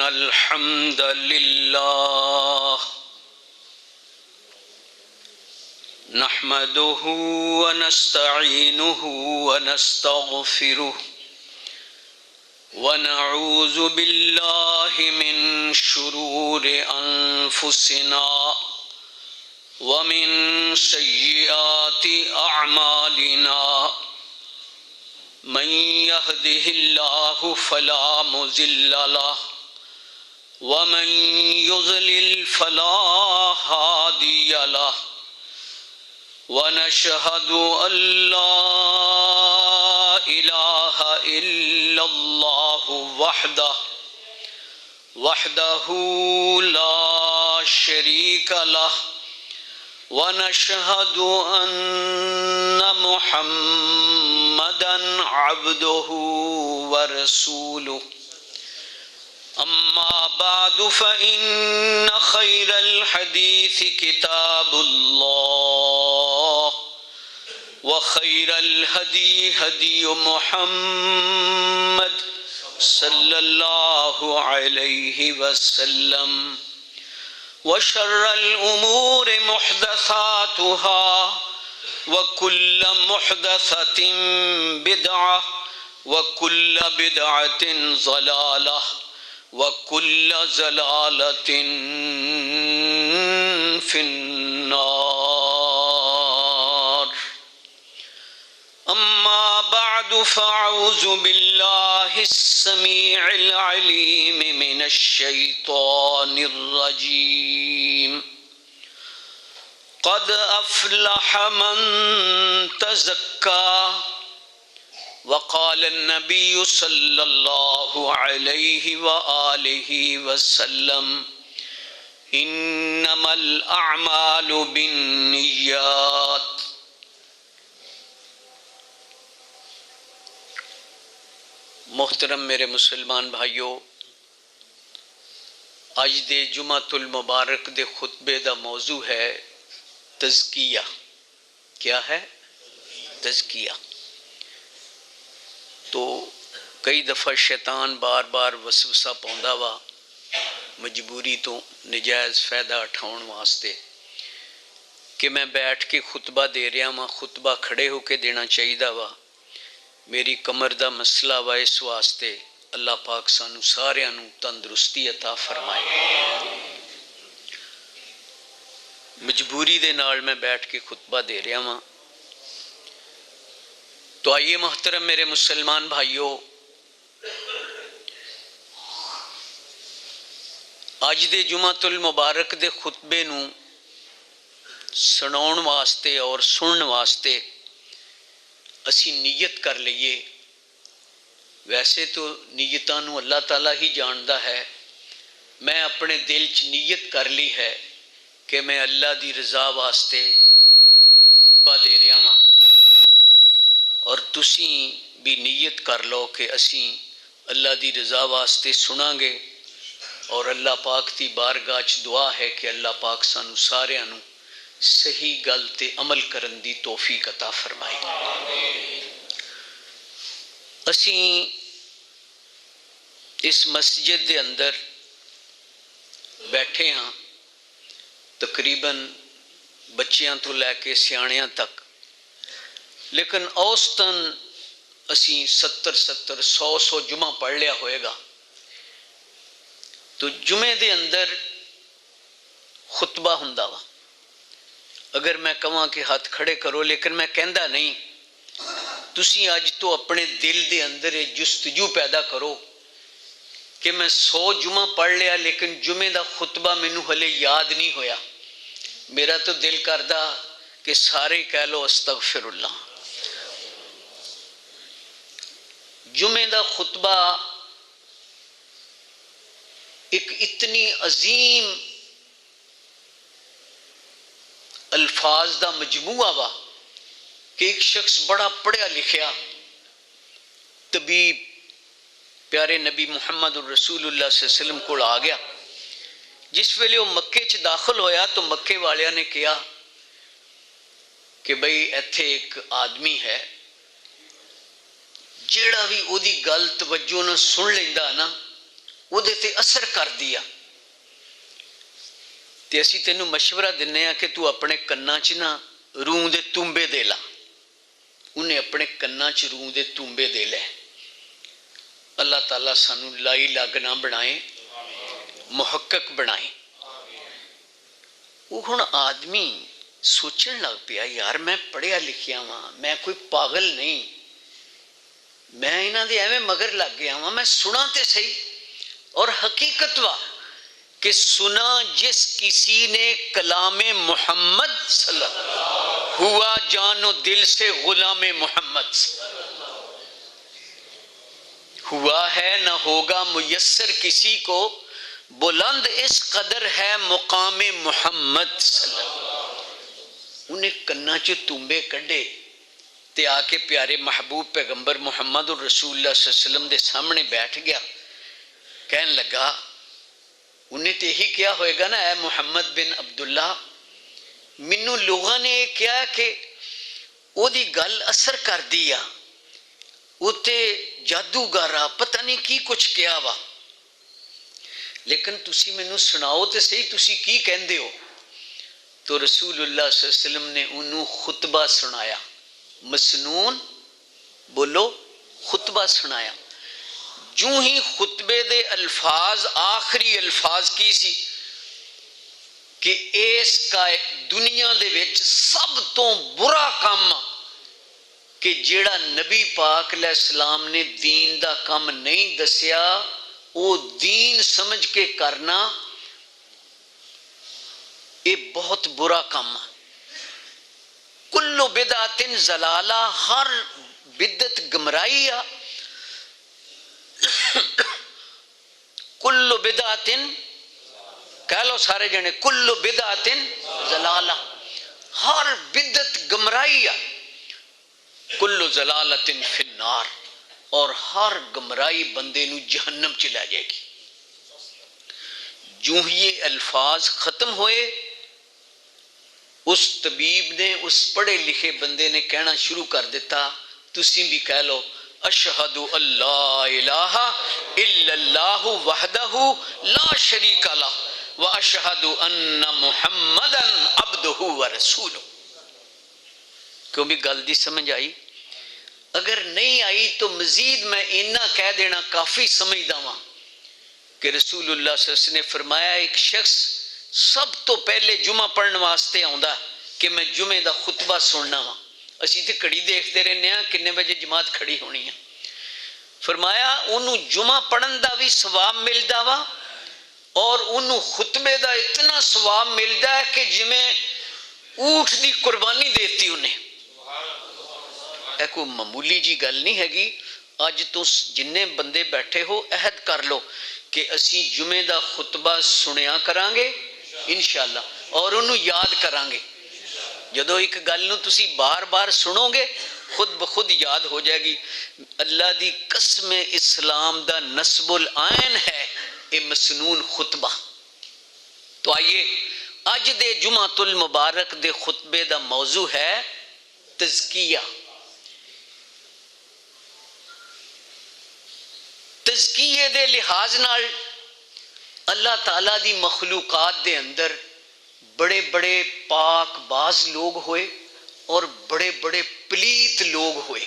الحمد لله نحمده ونستعينه ونستغفره ونعوذ بالله من شرور أنفسنا ومن سيئات أعمالنا من يهده الله فلا مضل له ومن يضلل فلا هادي له ونشهد أن لا إله إلا الله وحده لا شريك له ونشهد أن محمدًا عبده ورسوله أما بعد فإن خير الحديث كتاب الله وخير الهدي هدي محمد صلى الله عليه وسلم وشر الأمور محدثاتها وكل محدثة بدعة وكل بدعة ضلالة وكل ضلالة في النار أما بعد فأعوذ بالله السميع العليم من الشيطان الرجيم قد أفلح من تزكى وقال النبي صلى الله عليه وآله وسلم إنما الأعمال بالنيات محترم میرے مسلمان بھائیو، اج دے جمعۃ المبارک دے خطبے دا موضوع ہے تزکیہ۔ کیا ہے؟ تزکیہ۔ تو کئی دفعہ شیطان بار بار وسوسہ پوندا وا مجبوری تو نجائز فائدہ اٹھاؤن واسطے کہ میں بیٹھ کے خطبہ دے رہا ہاں، خطبہ کھڑے ہو کے دینا چاہیے وا، میری کمر دا مسئلہ وا، اس واسطے اللہ پاک سانو سارے نو تندرستی عطا فرمائے۔ مجبوری دے نال میں بیٹھ کے خطبہ دے رہا ہاں۔ تو آئیے محترم میرے مسلمان بھائیو، آج دے جمعۃ المبارک دے خطبے نو سناؤن واسطے اور سنن واسطے اسی نیت کر لئیے۔ ویسے تو نیتاں نو اللہ تعالیٰ ہی جاندا ہے، میں اپنے دل چ نیت کر لی ہے کہ میں اللہ دی رضا واسطے خطبہ دے رہا ہاں، اور تسی بھی نیت کر لو کہ اسی اللہ دی رضا واسطے سناں گے، اور اللہ پاک دی بارگاہ چ دعا ہے کہ اللہ پاک سانو سارے نو صحیح گل تے عمل کرن دی توفیق عطا فرمائے۔ اسی اس مسجد دے اندر بیٹھے ہاں، تقریباً بچیاں تو لے کے سیاڑیاں تک، لیکن اوسطاً اسی 70-100 جمعہ پڑھ لیا ہوئے گا۔ تو جمعے دے اندر خطبہ ہوندا وا، اگر میں کہاں کہ ہاتھ کھڑے کرو، لیکن میں کہندا نہیں، تسی اج تو اپنے دل دے اندر جستجو پیدا کرو کہ میں 100 جمعہ پڑھ لیا لیکن جمعے دا خطبہ مینوں ہلے یاد نہیں ہویا۔ میرا تو دل کردا کہ سارے کہہ لو استغفر اللہ۔ جمعے دا خطبہ ایک اتنی عظیم الفاظ دا مجموعہ وا کہ ایک شخص بڑا پڑھیا لکھیا طبیب پیارے نبی محمد رسول اللہ صلی اللہ علیہ وسلم کو آ گیا۔ جس ویلے وہ مکے چ داخل ہویا تو مکے والیاں نے کہا کہ بھئی ایتھے ایک آدمی ہے جیڑا بھی او دی گل توجہ نہ سن لیندا نا ਉਹਦੇ ਤੇ ਅਸਰ ਕਰਦੀ ਆ। ਤੇ ਅਸੀਂ ਤੈਨੂੰ ਮਸ਼ਵਰਾ ਦਿੰਨੇ ਆ ਕਿ ਤੂੰ ਆਪਣੇ ਕੰਨਾਂ 'ਚ ਨਾ ਰੂੰ ਦੇ ਤੂੰਬੇ ਦੇ ਲਾ। ਉਹਨੇ ਆਪਣੇ ਕੰਨਾਂ 'ਚ ਰੂੰ ਦੇ ਤੂੰਬੇ ਦੇ ਲੈ। ਅੱਲਾਹ ਤਾਲਾ ਸਾਨੂੰ ਲਾਈ ਲੱਗ ਨਾ ਬਣਾਏ, ਮੁਹੱਕਕ ਬਣਾਏ। ਉਹ ਹੁਣ ਆਦਮੀ ਸੋਚਣ ਲੱਗ ਪਿਆ, ਯਾਰ ਮੈਂ ਪੜ੍ਹਿਆ ਲਿਖਿਆ ਵਾਂ, ਮੈਂ ਕੋਈ ਪਾਗਲ ਨਹੀਂ, ਮੈਂ ਇਹਨਾਂ ਦੇ ਐਵੇਂ ਮਗਰ ਲੱਗ ਗਿਆ ਵਾਂ, ਮੈਂ ਸੁਣਾ ਤੇ ਸਹੀ। اور حقیقت وا کہ سنا جس کسی نے کلام محمد صلی اللہ علیہ وسلم ہوا جان و دل سے غلام محمد ہوا ہے نہ ہوگا میسر کسی کو بلند اس قدر ہے مقام محمد صلی اللہ علیہ وسلم۔ انہیں کنا چ تنبے کڈے تے آ کے پیارے محبوب پیغمبر محمد الرسول اللہ صلی اللہ علیہ وسلم دے سامنے بیٹھ گیا۔ کہنے لگا، انہیں تو یہی کیا ہوئے گا نا، اے محمد بن عبداللہ، منو لوگوں نے یہ کیا کہ وہ دی گل اثر کر دیا، وہ تے جادوگارا پتہ نہیں کی کچھ کیا وا، لیکن تسی مینوں سناؤ تے صحیح تسی کی کہندے ہو۔ تو رسول اللہ صلی اللہ علیہ وسلم نے انہوں خطبہ سنایا، مسنون بولو، خطبہ سنایا۔ جو ہی خطبے دے الفاظ، آخری الفاظ کی سی کہ اس کا دنیا دے وچ سب تو برا کام کہ جیڑا نبی پاک علیہ السلام نے دین دا کام نہیں دسیا وہ دین سمجھ کے کرنا، یہ بہت برا کام ہے۔ کل بدعت ضلالہ، ہر بدعت گمراہی ہے۔ کل بدعت، کہہ لو سارے جنے، کل بدعت ضلالہ، ہر بدعت گمراہی ہے۔ کل ضلالت فی النار، اور ہر گمراہی بندے نو جہنم چلا جائے گی۔ جو ہی یہ الفاظ ختم ہوئے، اس طبیب نے، اس پڑھے لکھے بندے نے کہنا شروع کر دیتا، تسی بھی کہہ لو، اشہد اللہ الہ الا اللہ وحدہ لا شریک لہ واشہد ان محمدا عبدہ ورسولہ۔ کیوں بھی گل دی سمجھ آئی؟ اگر نہیں آئی تو مزید میں اتنا کہہ دینا کافی سمجھدا ہوں کہ رسول اللہ صلی اللہ علیہ وسلم نے فرمایا، ایک شخص سب تو پہلے جمعہ پڑھن واسطے آندا کہ میں جمعے دا خطبہ سننا وا۔ اسی تے کڑی دیکھتے رہنے ہیں کنے بجے جماعت کھڑی ہونی ہے۔ فرمایا انہوں جمعہ پڑھن دا بھی ثواب ملدا وا، اور انہوں خطبے دا اتنا ثواب ملدا ہے کہ جمیں اونٹ دی قربانی دیتی انہیں۔ اے کوئی معمولی جی گل نہیں ہے گی۔ اج تو جننے بندے بیٹھے ہو عہد کر لو کہ اسی جمعے دا خطبہ سنیا کران گے انشاءاللہ، اور انہوں یاد کران گے۔ جدو ایک گل نو تسی بار بار سنو گے خود بخود یاد ہو جائے گی۔ اللہ دی قسم اسلام دا نصب العین ہے اے مسنون خطبہ۔ تو آئیے اج دے جمعۃ المبارک دے خطبے دا موضوع ہے تزکیہ۔ تزکیے دے لحاظ نال اللہ تعالیٰ دی مخلوقات دے اندر بڑے بڑے پاک باز لوگ ہوئے اور بڑے بڑے پلیت لوگ ہوئے۔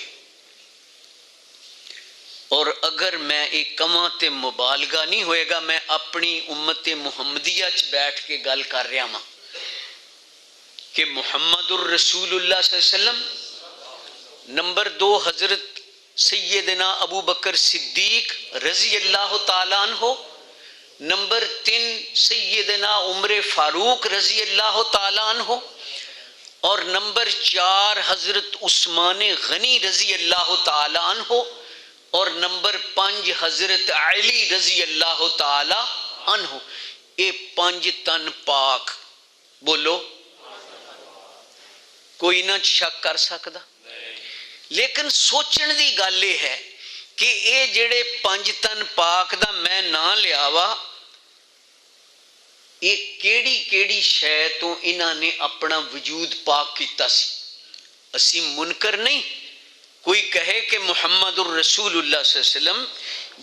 اور اگر میں ایک کماں تے مبالغہ نہیں ہوئے گا، میں اپنی امت محمدیہ چ بیٹھ کے گل کر رہا ہوں کہ محمد الرسول اللہ صلی اللہ علیہ وسلم، نمبر 2 حضرت سیدنا ابو بکر صدیق رضی اللہ تعالیٰ عنہ، نمبر 3 سیدنا عمر فاروق رضی اللہ تعالیٰ عنہ، اور نمبر 4 حضرت عثمان غنی رضی اللہ تعالیٰ عنہ، اور نمبر 5 حضرت علی رضی اللہ تعالیٰ عنہ۔ یہ 5 تن پاک، بولو کوئی نہ شک کر سکتا۔ لیکن سوچن دی گل یہ ہے کہ اے جڑے 5 تن پاک دا میں نہ لیا وا، یہ کیڑی کیڑی شے تو انہاں نے اپنا وجود پاک کیتا سی۔ اسی منکر نہیں، کوئی کہے کہ محمد الرسول اللہ صلی اللہ علیہ وسلم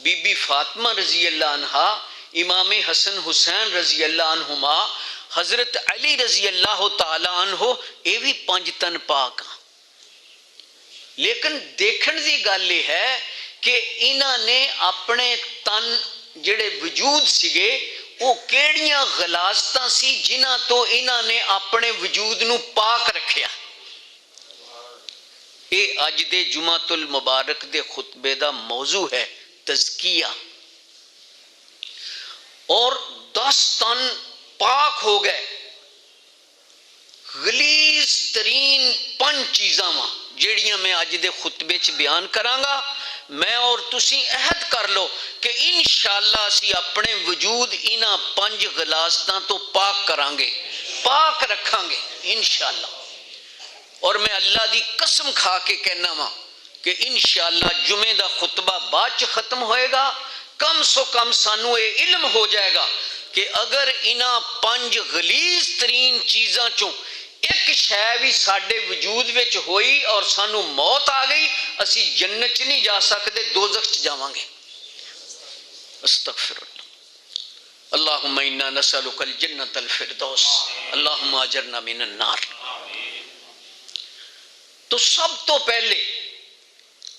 بی بی فاطمہ رضی اللہ عنہا، امام حسن حسین رضی اللہ عنہما، حضرت علی رضی اللہ تعالی عنہ، یہ بھی 5 تن پاک ہیں۔ لیکن دیکھن دی گل یہ ہے کہ انہاں نے اپنے تن جڑے وجود سگے وہ کیڑیاں غلاظتاں سی جنہاں تو انہاں نے اپنے وجود نو پاک رکھیا۔ یہ اج دے جمعۃ المبارک دے خطبے دا موضوع ہے، تزکیہ۔ اور 10 تن پاک ہو گئے، غلیظ ترین 5 چیزاں واں جیڑیاں میں اج دے خطبے چ بیان کرانگا۔ میں اور تسی عہد کر لو کہ انشاءاللہ اسی اپنے وجود انہاں 5 غلاظتاں تو پاک کران گے، پاک رکھاں گے انشاءاللہ۔ اور میں اللہ دی قسم کھا کے کہنا وا کہ انشاءاللہ جمعے دا خطبہ بعد چ ختم ہوئے گا، کم سو کم سانو یہ علم ہو جائے گا کہ اگر انہاں 5 غلیظ ترین چیزاں چوں ایک شے بھی ساڈے وجود وچ ہوئی اور سانو موت آ گئی، اسی جنت چ نہیں جا سکتے، دوزخ چ جاواں گے۔ استغفر اللہ۔ اللہم انا نسألک الجنۃ الفردوس، اللہم اجرنا من النار۔ تو سب تو پہلے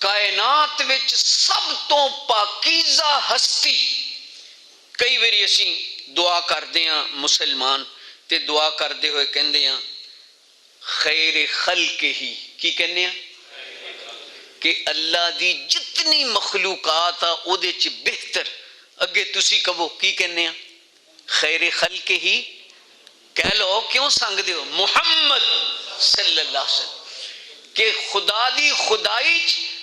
کائنات وچ سب تو پاکیزہ ہستی، کئی باری اسی دعا کردے ہاں مسلمان تے دعا کردے ہوئے کہندے ہاں خیر خلق ہی، کی کہنے ہیں کہ اللہ دی جتنی مخلوقات آ او دے چ بہتر، اگے تسی کہو کی کہنے ہیں خیر خلق ہی، کہہ لو کیوں سنگ دے ہو محمد صلی اللہ علیہ وسلم، کہ خدا دی خدائی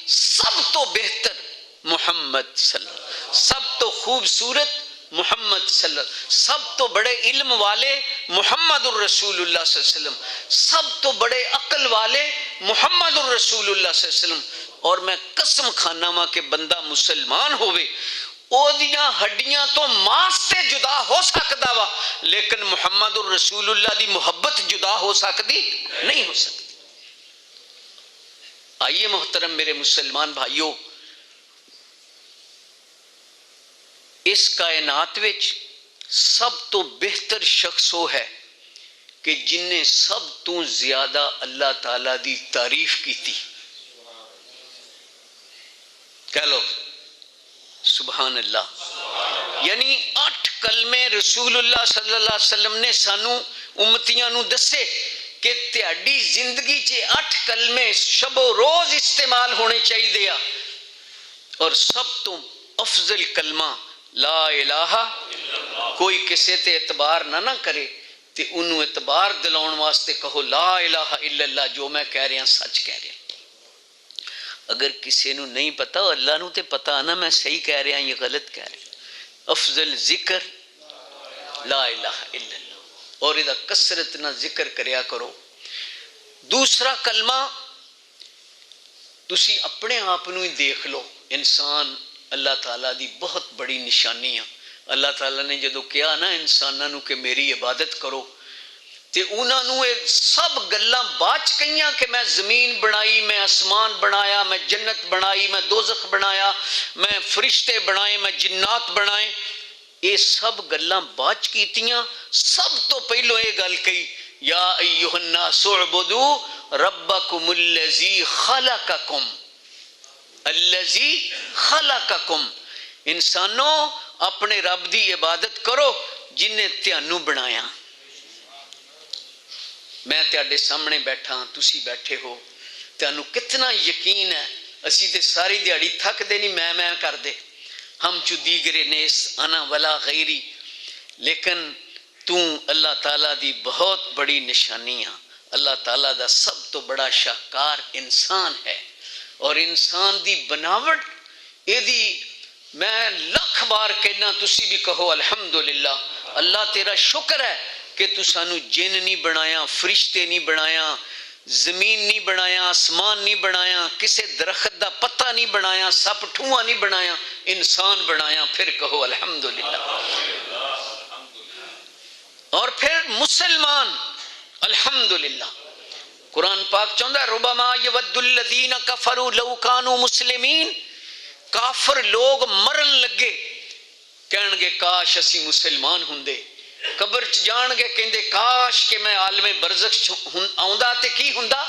سب تو بہتر محمد صلی اللہ علیہ وسلم، سب تو خوبصورت محمد صلی اللہ علیہ وسلم، سب تو بڑے علم والے محمد الرسول اللہ صلی اللہ علیہ وسلم، سب تو بڑے عقل والے محمد الرسول اللہ صلی اللہ علیہ وسلم۔ اور میں قسم کھانا وا کہ بندہ مسلمان ہوئے او دیاں ہڈیاں تو ماس سے جدا ہو سکتا وا، لیکن محمد الرسول اللہ دی محبت جدا ہو سکتی نہیں ہو سکتی۔ آئیے محترم میرے مسلمان بھائیوں، اس کائنات وچ سب تو بہتر شخص وہ ہے کہ جن نے سب تو زیادہ اللہ تعالی دی تعریف کی تھی۔ کہہ لو سبحان اللہ۔ یعنی 8 کلمے رسول اللہ صلی اللہ علیہ وسلم نے سانو امتیاں نو دسے کہ تہاڈی زندگی چ 8 کلمے شب و روز استعمال ہونے چاہیے دیا، اور سب تو افضل کلمہ لا الہ، کوئی کسے تے اعتبار نہ کرے تے انہوں اعتبار دلاؤن واسطے کہو لا الہ الا اللہ، جو میں کہہ رہا سچ کہہ رہا۔ اگر کسی نو نہیں پتا، اللہ نو تے پتا نا میں صحیح کہہ رہا یہ غلط کہہ رہا۔ افضل ذکر لا الہ الا اللہ، اور ادھا کثرت نہ ذکر کریا کرو۔ دوسرا کلمہ تسی اپنے آپ نو ہی دیکھ لو، انسان اللہ تعالیٰ دی بہت بڑی نشانی ہے۔ اللہ تعالیٰ نے جدو کیا نا انسانوں کہ میری عبادت کرو، تے انہوں نے سب گلاں باچ کئیاں کہ میں زمین بنائی، میں آسمان بنایا، میں جنت بنائی، میں دوزخ بنایا، میں فرشتے بنائے، میں جنات بنائے، یہ سب گلاں باچ کیتیاں۔ سب تو پہلو یہ گل کہی یا ایھا الناس اعبدوا ربکم الذی خلقکم، الذی خلقکم، انسانوں اپنے رب دی عبادت کرو جن نے تیانو بنایا۔ میں تیاڈے سامنے بیٹھا، تسی بیٹھے ہو، تیانو کتنا یقین ہے اسی تے ساری دیہڑی تھک دے نہیں میں کر دے، ہم چو دیگر نیس انا ولا غیری، لیکن تو اللہ تعالیٰ دی بہت بڑی نشانیاں، اللہ تعالیٰ دا سب تو بڑا شاہکار انسان ہے، اور انسان دی بناوٹ اے دی میں لکھ بار کہنا، تسی بھی کہو الحمدللہ، اللہ تیرا شکر ہے کہ تو سانو جن نہیں بنایا، فرشتے نہیں بنایا، زمین نہیں بنایا، آسمان نہیں بنایا، کسے درخت دا پتہ نہیں بنایا، سپ ٹھواں نہیں بنایا، انسان بنایا۔ پھر کہو الحمدللہ۔ اور پھر مسلمان الحمدللہ۔ قرآن پاک چاہتا ہے ربما یود الذین کفروا لو کانوا مسلمین، کافر لوگ مرن لگے کہن گے کاش اسی مسلمان ہوندے، قبر چ جان گے کہندے کاش کہ میں عالم برزخ آوندا تے کی ہوندا،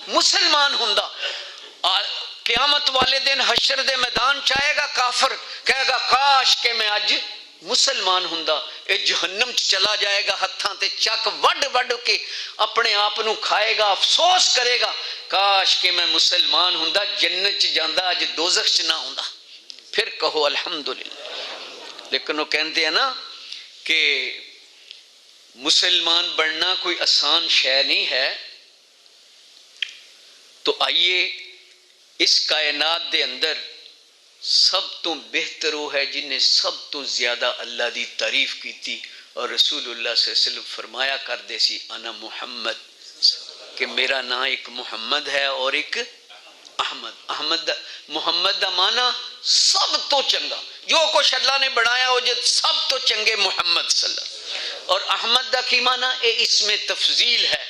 مسلمان ہوندا۔ قیامت والے دن حشر دے میدان چاہے گا کافر، کہے گا کاش کہ میں اج مسلمان ہوندا۔ اے جہنم چ چلا جائے گا، ہتھاں تے چک وڈ وڈ کے اپنے آپ نو کھائے گا، افسوس کرے گا کاش کہ میں مسلمان ہوندا، جنت چ جاندا، اج دوزخ چ نہ ہوندا۔ پھر کہو الحمدللہ۔ لیکن وہ کہندے ہیں نا کہ مسلمان بننا کوئی آسان شے نہیں ہے، تو آئیے اس کائنات دے اندر سب تو بہتر وہ ہے جن نے سب تو زیادہ اللہ دی تعریف کیتی، اور رسول اللہ صلی اللہ علیہ وسلم فرمایا کردے سی انا محمد، کہ میرا نام ایک محمد ہے اور ایک احمد۔ محمد دا معنی سب تو چنگا، جو کچھ اللہ نے بنایا ہو جد سب تو چنگے محمد صلی اللہ علیہ وسلم۔ اور احمد دا کی معنی اے اس میں تفضیل ہے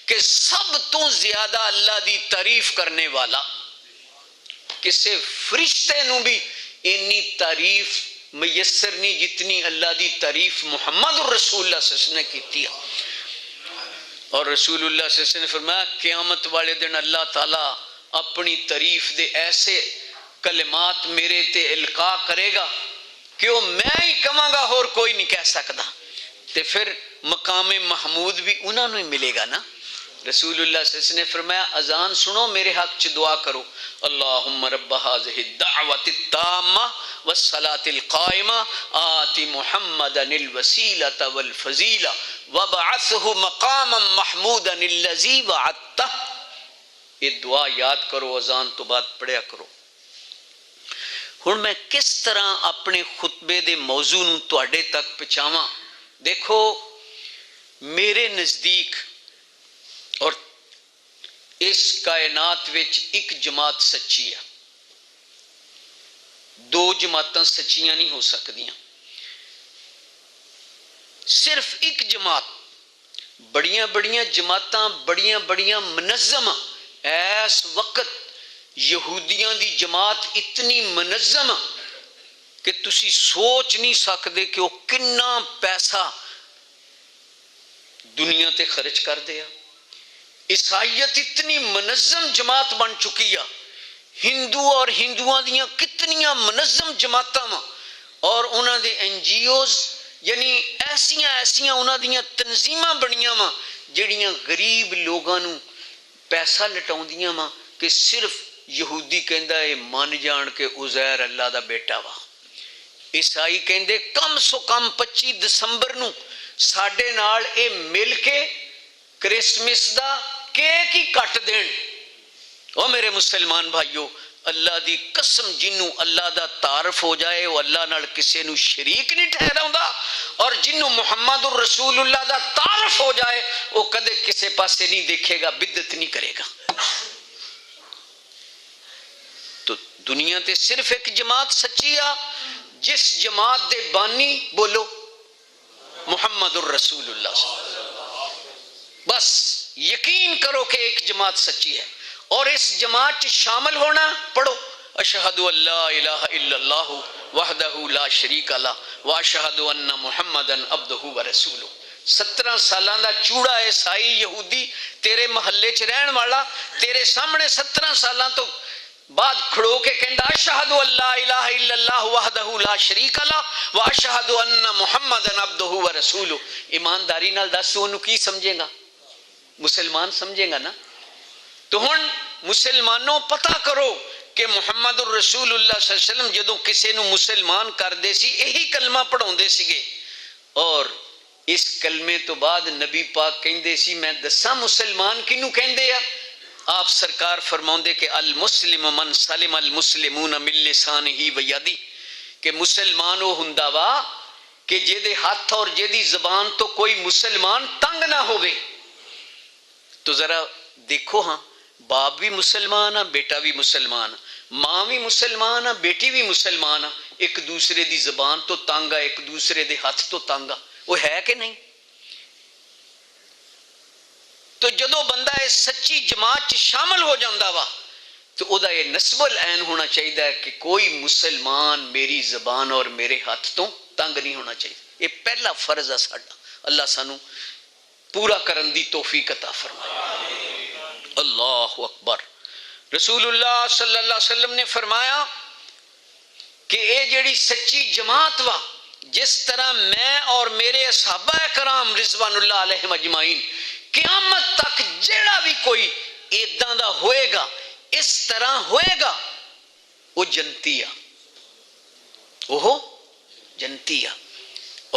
کہ سب تو زیادہ اللہ دی تعریف کرنے والا، کسے فرشتے نو بھی اتنی تعریف میسر نہیں جتنی اللہ دی تعریف محمد الرسول اللہ صلی اللہ علیہ وسلم نے کیتی ہے۔ اور رسول اللہ صلی اللہ علیہ وسلم نے فرمایا قیامت والے دن اللہ تعالیٰ اپنی تعریف دے ایسے کلمات میرے تے القاء کرے گا کہ وہ میں ہی کہاں گا اور کوئی نہیں کہہ سکتا، تے پھر مقام محمود بھی انہوں نے ملے گا نا۔ رسول اللہ صلی اللہ علیہ وسلم نے فرمایا اذان سنو میرے حق چ دعا کرو، اللہم رب هذه الدعوة التامة والصلاة القائمة آت محمدا الوسیلة والفضیلة وابعثه مقاما محمودا الذی وعدتہ۔ یہ دعا یاد کرو، اذان تو بعد پڑھیا کرو۔ ہن میں کس طرح اپنے خطبے دے موضوع نوں تواڈے تک پہنچاواں؟ دیکھو میرے نزدیک اور اس کائنات وچ ایک جماعت سچی ہے، دو جماعتاں سچیاں نہیں ہو سکدیاں، صرف ایک جماعت۔ بڑیاں بڑیاں جماعتاں بڑیاں بڑیاں منظم، اس وقت یہودیاں دی جماعت اتنی منظم کہ تسی سوچ نہیں سکدے کہ وہ کنا پیسہ دنیا تے خرچ کر دیا۔ عیسائیت اتنی منظم جماعت بن چکی ہے، ہندو اور ہندوؤں دیاں کتنیاں منظم جماعتاں وا، اور انہاں دے این جی اوز یعنی ایسیاں انہاں دیاں تنظیماں بنیاں وا جڑیاں غریب لوگاں نو پیسہ لٹاؤندیاں وا کہ صرف یہودی کہندا ہے من جان کے عزیر اللہ دا بیٹا وا، عیسائی کہندے کم سو کم 25 دسمبر نو ساڈے نال اے مل کے کرسمس دا کیک ہی کٹ دین۔ او میرے مسلمان بھائیو، اللہ دی قسم جنوں اللہ دا تعارف ہو جائے وہ اللہ نال کسے نو شریک نہیں ٹھہراوندا، اور جنوں محمد الرسول اللہ دا تعارف ہو جائے وہ کدے کسے پاسے نہیں دیکھے گا، بدعت نہیں کرے گا۔ تو دنیا تے صرف ایک جماعت سچی آ، جس جماعت دے بانی بولو محمد الرسول اللہ صلی اللہ علیہ وسلم۔ بس یقین کرو کہ ایک جماعت سچی ہے، اور اس جماعت شامل ہونا پڑھو اشہد ان لا الہ الا اللہ وحدہ لا شریک لہ واشہد ان محمدا عبدہ ورسولہ۔ 17 سالاں دا چوڑا عیسائی یہودی تیرے محلے چ رہن والا تیرے سامنے 17 سالاں تو بعد کھڑو کے کہندا اشہد ان لا الہ الا اللہ وحدہ لا شریک لہ واشہد ان محمدا عبدہ ورسولہ۔ ایمانداری نال دس اونوں کی سمجھے گا؟ مسلمان سمجھے گا نا؟ تو ہن مسلمانوں پتہ کرو کہ محمد الرسول اللہ صلی اللہ علیہ وسلم جدوں کسے نو مسلمان کردے سی یہی کلمہ پڑھاوندے سیگے، اور اس کلمے تو بعد نبی پاک کہندے سی میں دساں مسلمان کینوں کہندے آ؟ آپ سرکار فرماؤندے کہ المسلم من سلم المسلمون من لسانہ و یدہ، کہ مسلمان وہ ہوندا وا کہ جہدے ہاتھ اور جہدی زبان تو کوئی مسلمان تنگ نہ ہوئے۔ تو ذرا دیکھو ہاں، باپ بھی مسلمان ہے، بیٹا بھی مسلمان، ماں بھی مسلمان ہے، بیٹی بھی مسلمان ہے، ایک دوسرے دی زبان تو تنگ ہے، ایک دوسرے دے ہاتھ تو تنگ ہے، وہ ہے کہ نہیں؟ تو جدو بندہ اس سچی جماعت شامل ہو جاندہ وا تو وہ یہ نسب العین ہونا چاہیے کہ کوئی مسلمان میری زبان اور میرے ہاتھ تو تنگ نہیں ہونا چاہیے. یہ پہلا فرض ہے ساڈا. اللہ سانو پورا کرن دی توفیق عطا فرمائے. اللہ اکبر. رسول اللہ صلی اللہ علیہ وسلم نے فرمایا کہ اے جڑی سچی جماعت وا، جس طرح میں اور میرے صحابہ کرام رضوان اللہ علیہم اجمعین قیامت تک جیڑا بھی کوئی ایداں دا ہوئے گا، اس طرح ہوئے گا، وہ جنتی آ، وہ جنتی آ.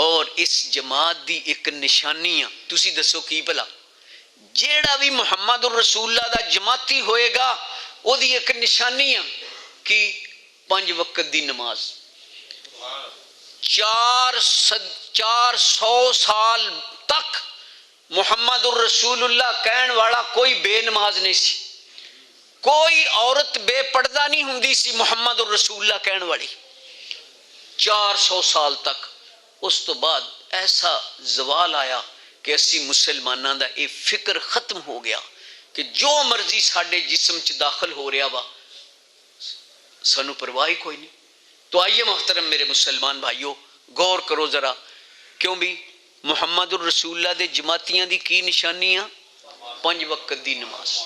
اور اس جماعت دی ایک نشانی آ، تسی دسو کی بھلا؟ جیڑا بھی محمد الرسول اللہ دا جماعتی ہوئے گا وہ دی ایک نشانی آ کہ 5 وقت دی نماز. 400 سال تک محمد الرسول اللہ کہن والا کوئی بے نماز نہیں سی، کوئی عورت بے پردہ نہیں ہوندی سی محمد الرسول اللہ کہن والی 400 سال تک. اس تو بعد ایسا زوال آیا کہ اسی مسلمانوں دا یہ فکر ختم ہو گیا کہ جو مرضی ساڈے جسم چ داخل ہو رہا وا سانو پرواہ کوئی نہیں. تو آئیے محترم میرے مسلمان بھائیو، غور کرو ذرا، کیوں بھی محمد الرسول اللہ دے جماعتیاں دی کی نشانیاں؟ 5 وقت دی نماز.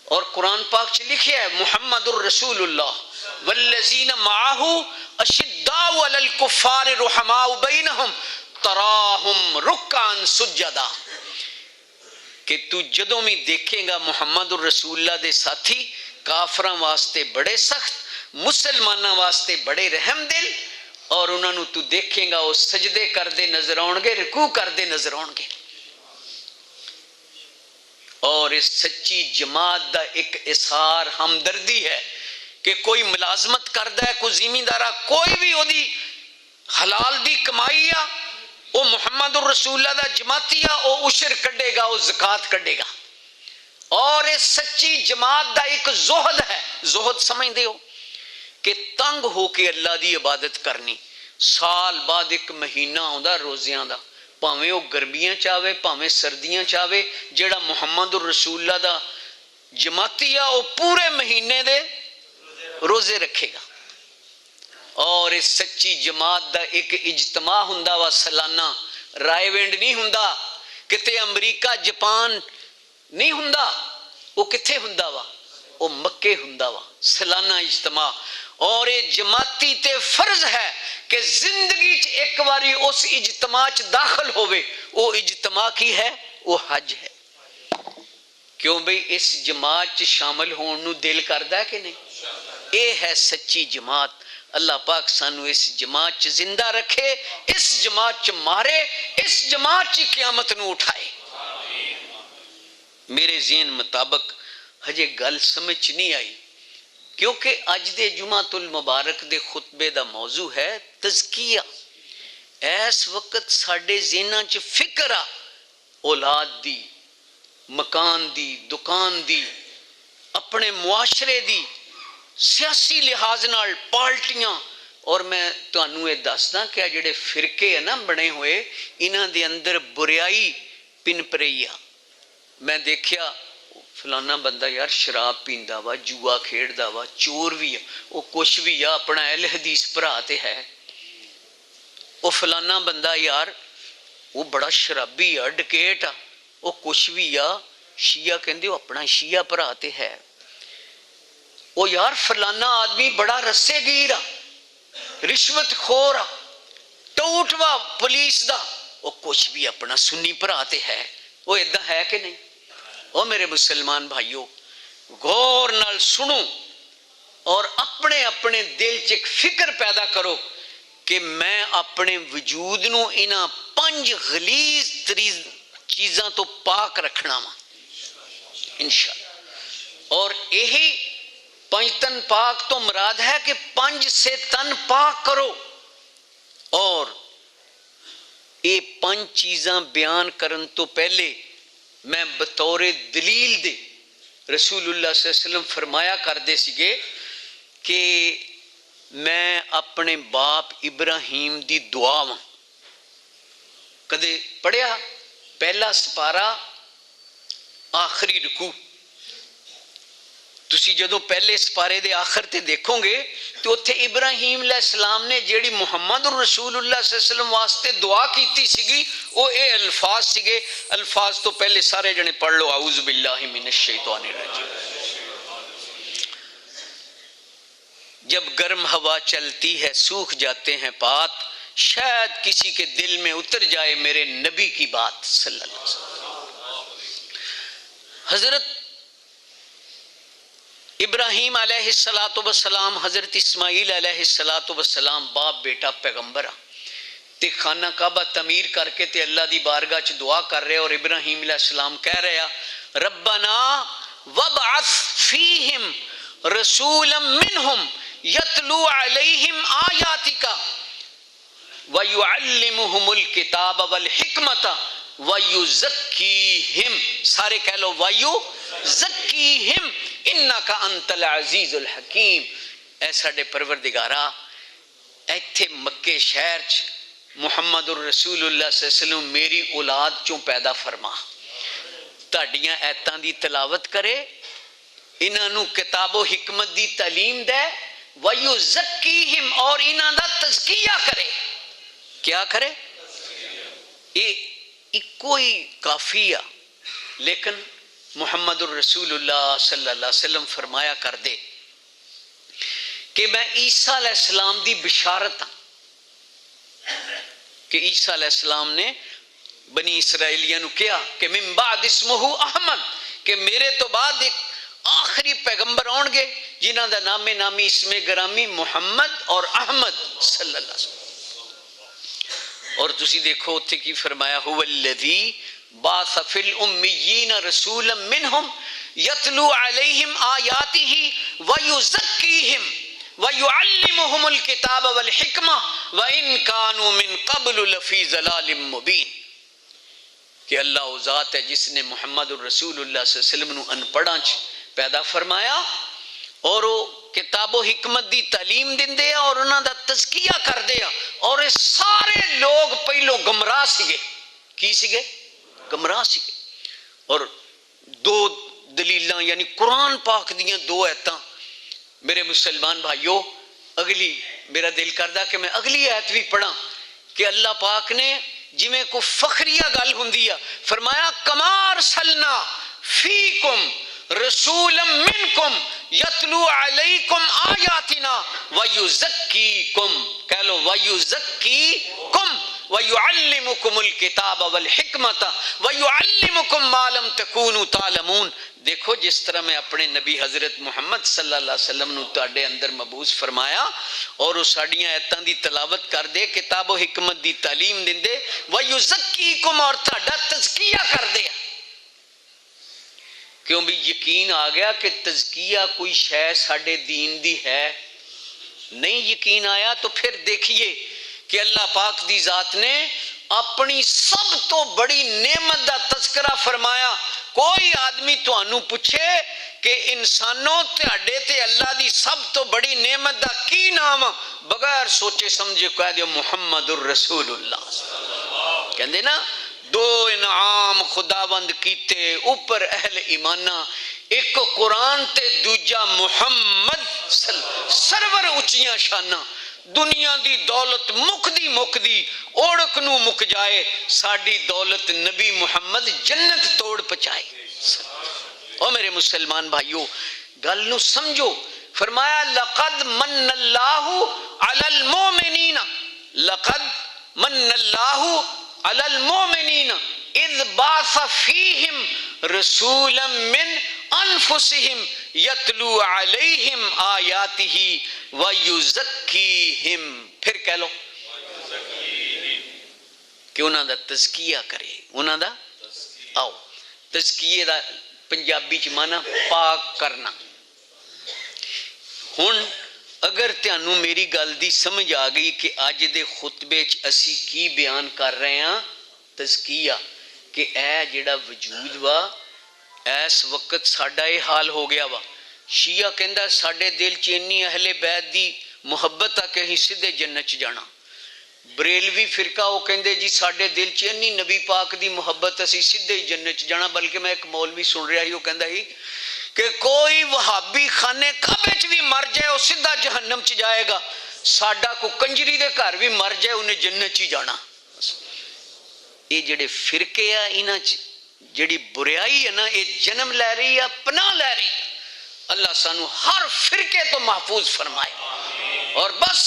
اور قرآن پاک چ لکھیا ہے محمد الرسول اللہ والذین معہ اشداء علی الکفار رحماء بینہم تراہم رکعا سجدا. کہ تو جدوں میں دیکھے گا محمد الرسول اللہ دے ساتھی کافراں واسطے بڑے سخت، مسلماناں واسطے بڑے رحم دل، اور انہاں نو تو دیکھے گا وہ سجدے کردے نظر آؤن گے، رکوع کردے نظر آؤن گے. اور اس سچی جماعت دا ایک اظہار ہمدردی ہے کہ کوئی ملازمت کردا ہے، کوئی زمیندارہ، کوئی بھی وہ دی حلال دی کمائی آ، وہ محمد الرسول اللہ دا جماعتی آ، وہ عشر کڈے گا، وہ زکوٰۃ کڈے گا. اور اس سچی جماعت دا ایک زہد ہے، زہد سمجھدے ہو کہ تنگ ہو کے اللہ دی عبادت کرنی. سال بعد ایک مہینہ آندا روزیاں دا، پاویں وہ گرمیاں چاہے پاویں سردیاں چاہے، جیڑا محمد الرسول اللہ دا جماعتی آ وہ پورے مہینے دے روزے رکھے گا. اور اس سچی جماعت دا ایک اجتماع ہوندا وا سالانہ، رائے وینڈ نہیں ہوندا، کتے امریکہ جاپان نہیں ہوندا، وہ کتھے ہوندا وا؟ وہ مکے ہوندا وا، سالانہ اجتماع. اور یہ جماعتی تے فرض ہے کہ زندگی چ ایک باری اس اجتماع چ داخل ہوئے. وہ اجتماع کی ہے؟ وہ حج ہے. کیوں بھئی اس جماعت چ شامل ہون نو دل کردا ہے کہ نہیں؟ اے ہے سچی جماعت. اللہ پاک سانو اس جماعت چ زندہ رکھے، اس جماعت چ مارے، اس جماعت چ قیامت نو اٹھائے. میرے ذہن مطابق ہجے گل سمجھ نہیں آئی، کیونکہ اج دے جمعۃ المبارک دے خطبے دا موضوع ہے تزکیہ. اس وقت ساڈے ذہناں چ فکر آ اولاد دی، مکان دی، دکان دی، اپنے معاشرے دی، سیاسی لحاظ نال پارٹیاں. اور میں تانوں یہ دسدا کہ جڑے فرقے ہیں نا بنے ہوئے، انہاں دے اندر بریائی پنپ رہی آ. میں دیکھیا فلانا بندہ یار شراب پیندا وا، جوا کھیڑدا وا، چور بھی ہے، وہ کچھ بھی آ، اپنا اہل حدیث بھرا تے ہے. وہ فلانا بندہ یار وہ بڑا شرابی آ، ڈکیٹ آ، وہ کچھ بھی آ، شیعہ کہندے وہ اپنا شیعہ بھرا تے ہے. وہ یار فلانا آدمی بڑا رسے گیر آ، رشوت خور آ، ٹوٹ وا پولیس دا، وہ کچھ بھی اپنا سنی بھرا تے ہے. وہ ادھا ہے کہ نہیں؟ او میرے مسلمان بھائیو، غور نال سنو اور اپنے اپنے دل چ ایک فکر پیدا کرو کہ میں اپنے وجود نو انہاں 5 غلیظ تریز چیزاں تو پاک رکھنا وا انشاءاللہ. اور یہی 5 تن پاک تو مراد ہے کہ 5 سے تن پاک کرو. اور یہ 5 چیزاں بیان کرن تو پہلے میں بطور دلیل دے رسول اللہ صلی اللہ علیہ وسلم فرمایا کردے سگے کہ میں اپنے باپ ابراہیم دی دعا ہاں. کدے پڑھیا پہلا سپارہ آخری رکوع، تسی جدوں پہلے سپارے دے آخر تے دیکھو گے تو اتھے ابراہیم علیہ السلام نے جیڑی محمد رسول اللہ صلی اللہ علیہ وسلم واسطے دعا کیتی سیگی وہ اے الفاظ سیگے. الفاظ تو پہلے سارے جنے پڑھ لو. اعوذ باللہ من الشیطان الرجیم. جب گرم ہوا چلتی ہے سوکھ جاتے ہیں پات, شاید کسی کے دل میں اتر جائے میرے نبی کی بات صلی اللہ علیہ وسلم. حضرت ابراہیم علیہ السلام, حضرت اسماعیل علیہ السلام باپ بیٹا پیغمبر تے خانہ کعبہ تعمیر کر کے تے اللہ دی بارگاہ چ دعا کر رہے. اور ابراہیم علیہ السلام کہہ رہے ربنا وابعث فیہم رسولا منہم یتلو علیہم آیاتک وَيُعَلِّمُهُمُ الْكِتَابَ وَالْحِكْمَةَ وَيُزَكِّيهِمْ. سارے کہہ لو وَيُزَكِّيهِمْ إِنَّكَ أَنْتَ الْعَزِيزُ الْحَكِيمُ. اے ساڈے پروردگارا ایتھے مکے شہر چ محمد الرسول اللہ صلی اللہ علیہ وسلم میری اولاد چوں پیدا فرما, تہاڈیاں ایتاں دی تلاوت کرے, انہاں نوں کتاب و حکمت دی تعلیم دے, وَيُزَكِّيهِمْ اور انہاں دا تزکیہ کرے. کیا کرے؟ یہ کوئی کافی لیکن محمد الرسول اللہ صلی اللہ علیہ وسلم فرمایا کر دے کہ میں عیسیٰ علیہ السلام دی بشارت ہوں کہ عیسیٰ علیہ السلام نے بنی اسرائیلیہ نو کیا کہ من بعد اسمہ احمد, کہ میرے تو بعد ایک آخری پیغمبر آن گے جنہاں دا نام نامی اسم گرامی محمد اور احمد صلی اللہ علیہ وسلم. اور تسی دیکھو اتھے کی فرمایا هو الذی بعث فی الامیین رسولا منہم یتلو علیہم آیاتہ ویزکیہم ویعلمہم الکتاب والحکمہ وان کانوا من قبل لفی ضلال مبین. کہ اللہ وہ ذات ہے جس نے محمد الرسول اللہ صلی اللہ علیہ وسلم نو ان پڑھاں پیدا فرمایا اور وہ کتاب و حکمت دی تعلیم دیندے اور انہاں دا تزکیہ کر دیا. اور یہ سارے لوگ پہلو گمراہ سیگے. کی سیگے؟ گمراہ سیگے. اور دو دلیلاں یعنی قرآن پاک دیاں دو ایتاں میرے مسلمان بھائیو, اگلی میرا دل کردہ کہ میں اگلی ایت بھی پڑھاں کہ اللہ پاک نے جویں کو فخریہ گل ہوندیا فرمایا کما ارسلنا فیکم رسولا منکم یتلو علیکم آیاتنا ویزکیکم. کہہ لو ویزکیکم ویعلمکم الکتاب والحکمت ویعلمکم ما لم تکونوا تعلمون. دیکھو جس طرح میں اپنے نبی حضرت محمد صلی اللہ علیہ وسلم نو تواڈے اندر مبعوث فرمایا اور وہ ساڈیاں ایتاں دی تلاوت کر دے, کتاب و حکمت دی تعلیم دیندے, ویزکیکم اور تہاڈا تزکیہ کر دے. کیوں بھی یقین آ گیا کہ تزکیہ کوئی شے ساڈے دین دی ہے نہیں. یقین آیا تو پھر دیکھیے کہ اللہ پاک دی ذات نے اپنی سب تو بڑی نعمت دا تذکرہ فرمایا. کوئی آدمی تو انو پوچھے کہ انسانوں تہاڈے تے اللہ دی سب تو بڑی نعمت دا کی نام, بغیر سوچے سمجھے کہہ دیو محمد الرسول اللہ. کہندے نا دو انعام خداوند کیتے اوپر اہل ایمانہ, ایک قرآن تے دوجا محمد سرور اچیاں شانہ. دنیا دی دولت مک دی اوڑک نو مک جائے, ساڈی دولت نبی محمد جنت توڑ پچائے. او میرے مسلمان بھائیو گل نو سمجھو. فرمایا لقد من اللہ علی المومنین, لقد من اللہ علی المومنین اذ بعث فیہم رسولا من انفسہم یتلو علیہم آیاتہ ویزکیہم. پھر کہہ لو کہ انہاں دا تزکیہ کرے. انہاں دا آؤ تزکیے دا پنجابی چ مانا پاک کرنا. ہن اگر تانوں میری گل دی سمجھ آ گئی کہ اج دے خطبے چ اسی کی بیان کر رہے ہیں تزکیہ, کہ اے جڑا وجود وا اس وقت ساڈا یہ حال ہو گیا وا. شیعہ کہندا ساڈے دل چ انی اہل بیت دی محبت آ کہ ہی سیدھے جنت چ جانا. بریلوی فرقہ وہ کہندے جی ساڈے دل چ انی نبی پاک دی محبت اسی سیدھے جنت چ جانا. بلکہ میں ایک مولوی سن رہا ہی وہ کہندا ہی کہ کوئی وہابی خانے کعبے چ بھی مر جائے وہ سیدھا جہنم چ جائے گا، ساڈا کو کنجری دے گھر بھی مر جائے انہیں جنت چ جانا۔ یہ جڑے فرقے ہیں انہاں جڑی بریائی ہے نا یہ جنم لے رہی ہے، پناہ لے رہی ہے۔ اللہ سانو ہر فرقے تو محفوظ فرمائے، اور بس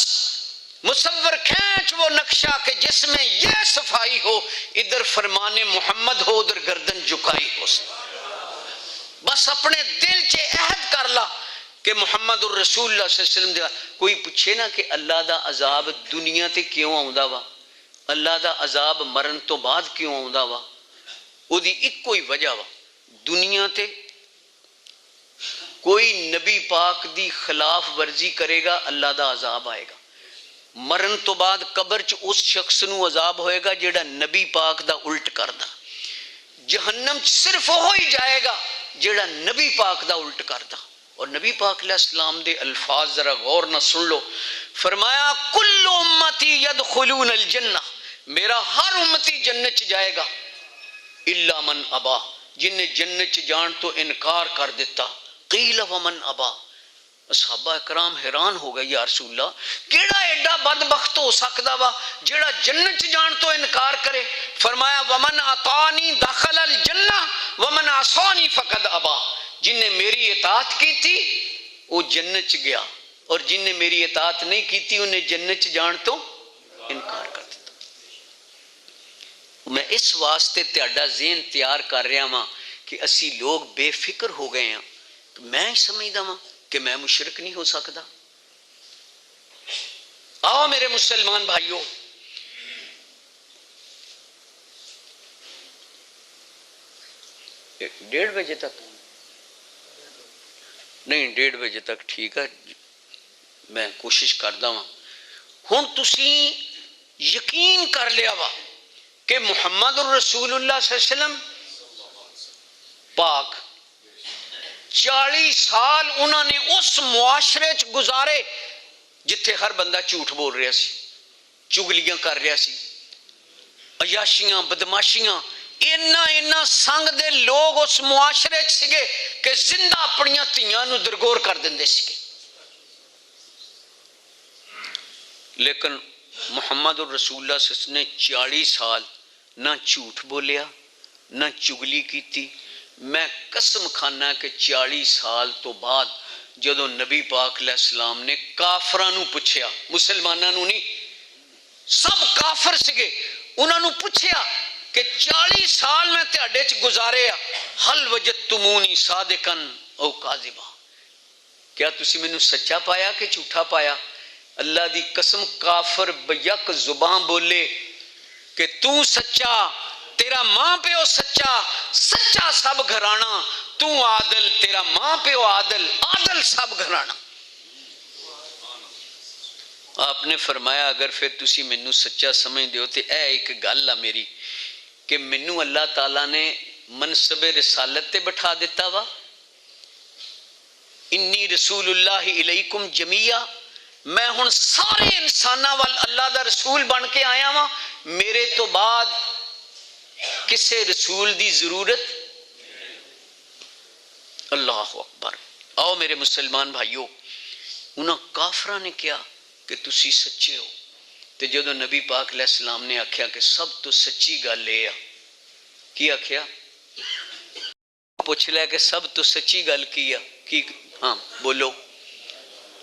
مصور کھینچ وہ نقشہ کہ جس میں یہ صفائی ہو، ادھر فرمان محمد ہو ادھر گردن جھکائی ہو۔ بس اپنے دل چے عہد کر لا کہ محمد الرسول اللہ صلی اللہ علیہ وسلم دے۔ کوئی پوچھے نا کہ اللہ دا عذاب دنیا تے کیوں آوندا وا، اللہ دا عذاب مرن تو بعد کیوں آوندا وا، او دی ایک کوئی وجہ وا، دنیا تے کوئی نبی پاک دی خلاف ورزی کرے گا اللہ دا عذاب آئے گا، مرن تو بعد قبر چ اس شخص نو عذاب ہوئے گا جیڑا نبی پاک دا الٹ کردا، جہنم چ صرف وہی جائے گا جیڑا نبی پاک دا الٹ کردا۔ اور نبی پاک علیہ السلام دے الفاظ ذرا غور نہ سن لو، فرمایا کل امتی یدخلون الجنہ، میرا ہر امتی جنت چ جائے گا، الا من ابا، جن نے جنت چ جان تو انکار کر دیتا۔ قیل ومن ابا، صحابہ اکرام حیران ہو گئے، یا رسول اللہ کیڑا ایڈا بدبخت ہو سکدا وا جیڑا جنت چ جان تو انکار کرے؟ فرمایا ومن اطانی دخل الجنہ ومن عصانی فقد ابا، جن نے میری اطاعت کی تھی وہ جنت چ گیا، اور جن نے میری اطاعت نہیں کی تھی انہیں جنت چ جان تو انکار کر دیتا۔ میں اس واسطے تہاڈا ذہن تیار کر رہا ہاں کہ اسی لوگ بے فکر ہو گئے ہیں، میں سمجھدا ہاں کہ میں مشرک نہیں ہو سکتا۔ آؤ میرے مسلمان بھائیوں، ڈیڑھ بجے تک نہیں، 1:30 بجے تک ٹھیک ہے، میں کوشش کردا ہاں۔ ہن تسی یقین کر لیا وا کہ محمد الرسول اللہ صلی اللہ علیہ وسلم پاک 40 سال انہوں نے اس معاشرے چ گزارے جتھے ہر بندہ جھوٹ بول رہا سی، چگلیاں کر رہا سی، عیاشیاں بدماشیاں، اینا سنگ دے لوگ اس معاشرے چ سگے کہ زندہ اپنیاں تیاں نو درگور کر دیندے سگے۔ لیکن محمد الرسول اللہ صلی اللہ علیہ وسلم نے 40 سال نہ جھوٹ بولیا نہ چگلی کیتی۔ میں قسم کھانا کہ 40 سال تو بعد جدو نبی پاک علیہ السلام نے کافراں نو پوچھیا، مسلماناں نو نہیں، سب کافر سگے، انہاں نو پوچھیا کہ 40 سال میں تہاڈے چ گزارے حل وجدتمونی صادقا او کاذبا، کیا تسی مینوں سچا پایا کہ جھوٹا پایا؟ اللہ دی قسم کافر بیک زبان بولے کہ تو سچا، تیرا ماں پیو سچا، سچا سب گھرانا، تو عادل، تیرا ماں پیو عادل، عادل سب گھرانا۔ آپ نے فرمایا اگر پھر تسی مینوں سچا سمجھ دیو تے اے ایک گل ہے میری کہ مینوں اللہ تعالیٰ نے منصب رسالت تے بٹھا دیتا وا، انی رسول اللہ الیکم جمیعہ، میں ہن سارے انساناں وال اللہ دا رسول بن کے آیا وا، میرے تو بعد کسے رسول دی ضرورت۔ اللہ اکبر۔ آؤ میرے مسلمان بھائیو، انہاں کافراں نے کیا کہ تسی سچے ہو، تے جدو نبی پاک علیہ السلام نے آکھیا کہ سب تو سچی گل اے کی آکھیا، پوچھ لیا کہ سب تو سچی گل کی ہے کی؟ ہاں بولو،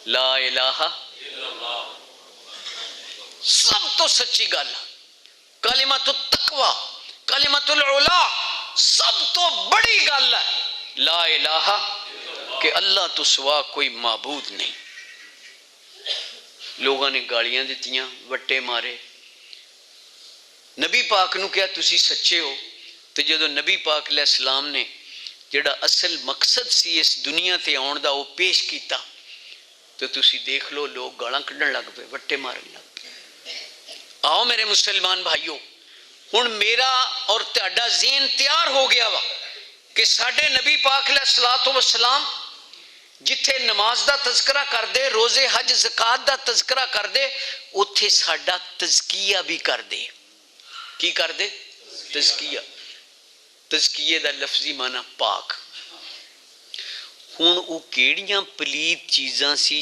لا الہ، سب تو سچی گل، کلمۃ التقوی، کلمۃ العلا، سب تو بڑی گل ہے لا الہ، کہ اللہ تو سوا کوئی معبود نہیں۔ لوگوں نے گالیاں دیتیاں، وٹے مارے، نبی پاک نو کیا تسی سچے ہو، تو جدو نبی پاک علیہ السلام نے جڑا اصل مقصد سی اس دنیا تے آن دا وہ پیش کیتا، تو تسی دیکھ لو لوگ گالاں کڈن لگ پے، وٹے مارن لگ پے۔ آؤ میرے مسلمان بھائیو، ہن میرا اور تہاڈا ذہن تیار ہو گیا وا کہ ساڈے نبی پاک علیہ الصلوۃ والسلام جتھے نماز دا تذکرہ کر دے، روزے حج زکات دا تذکرہ کر دے، اتھے ساڈا تزکیہ بھی کر دے۔ کی کر دے؟ تزکیہ۔ تزکیے دا لفظی معنی پاک۔ ਹੁਣ ਉਹ ਕਿਹੜੀਆਂ ਪਲੀਤ ਚੀਜ਼ਾਂ ਸੀ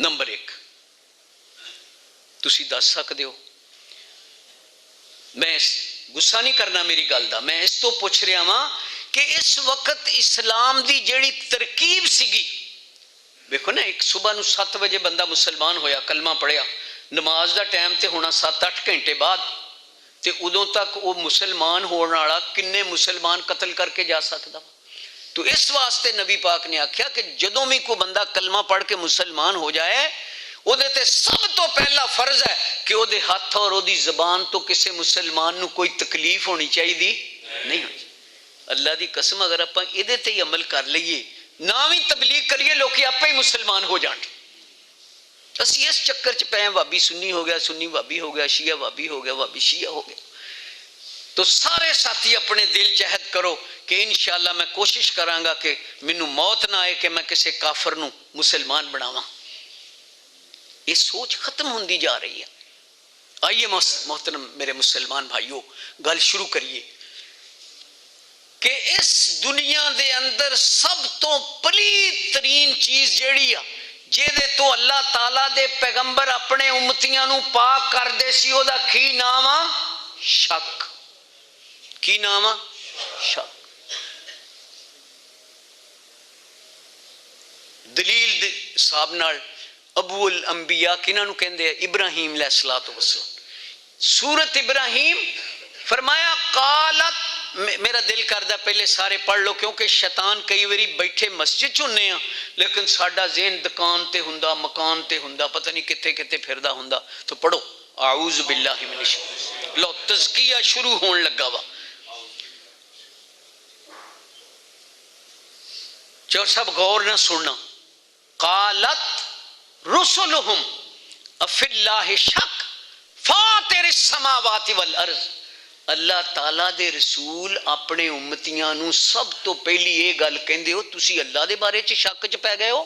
ਨੰਬਰ 1 ਤੁਸੀਂ ਦੱਸ ਸਕਦੇ ਹੋ? ਮੈਂ ਗੁੱਸਾ ਨਹੀਂ ਕਰਨਾ ਮੇਰੀ ਗੱਲ ਦਾ, ਮੈਂ ਇਸ ਤੋਂ ਪੁੱਛ ਰਿਹਾ ਵਾਂ ਕਿ ਇਸ ਵਕਤ ਇਸਲਾਮ ਦੀ ਜਿਹੜੀ ਤਰਕੀਬ ਸੀਗੀ, ਵੇਖੋ ਨਾ, ਇੱਕ ਸੁਬਹ ਨੂੰ 7 ਵਜੇ ਬੰਦਾ ਮੁਸਲਮਾਨ ਹੋਇਆ, ਕਲਮਾ ਪੜਿਆ, ਨਮਾਜ਼ ਦਾ ਟਾਈਮ ਤੇ ਹੋਣਾ 7-8 ਘੰਟੇ ਬਾਅਦ, ਤੇ ਉਦੋਂ ਤੱਕ ਉਹ ਮੁਸਲਮਾਨ ਹੋਣ ਵਾਲਾ ਕਿੰਨੇ ਮੁਸਲਮਾਨ ਕਤਲ ਕਰਕੇ ਜਾ ਸਕਦਾ। تو اس واسطے نبی پاک نے آکھیا کہ جدوں بھی کوئی بندہ کلمہ پڑھ کے مسلمان ہو جائے وہ تے سب تو پہلا فرض ہے کہ وہ دے ہاتھ اور وہ دی زبان تو کسے مسلمان نو کوئی تکلیف ہونی چاہیے دی نہیں ہونی۔ اللہ دی قسم اگر اپا ادھے تے ہی عمل کر لئیے، نہ بھی تبلیغ کریے، لوکی آپے ہی مسلمان ہو جان۔ اسی اس چکر چ پہ وابی سنی ہو گیا، سنی وابی ہو گیا، شیعہ وابی ہو گیا، وابی شیعہ ہو گیا۔ تو سارے ساتھی اپنے دل چہد کرو کہ انشاءاللہ میں کوشش کراں گا کہ مینوں موت نہ آئے کہ میں کسی کافر نو مسلمان بناواں۔ یہ سوچ ختم ہوندی جا رہی ہے۔ آئیے محترم میرے مسلمان بھائیوں، گل شروع کریے کہ اس دنیا دے اندر سب تو پلیت ترین چیز جیڑی ہے جے تو اللہ تعالیٰ دے پیغمبر اپنے امتیاں نو پاک کر دے سی، او دا کی نام آ؟ شک۔ کی نام آ؟ شک۔ دلیل صاحب نال ابو الانبیاء کنہاں نو کہندے ہیں؟ ابراہیم علیہ السلام۔ سورت ابراہیم فرمایا قالت، میرا دل کردہ پہلے سارے پڑھ لو کیونکہ شیطان کئی وری بیٹھے مسجد چنے ہیں لیکن ساڈا ذہن دکان تے ہوندا، مکان تے ہوندا، پتہ نہیں کتے کتے پھردا ہوندا۔ تو پڑھو اعوذ باللہ من الشیطان۔ لو تزکیہ شروع ہون لگا وا۔ جو سب غور نہ سننا، قالت رسلہم افی اللہ شک فاطر السماوات والارض۔ اللہ تعالیٰ دے رسول اپنے امتیاں نو سب تو پہلی یہ گل کہندے ہو تسی اللہ دے بارے چ شک چ پہ گئے ہو؟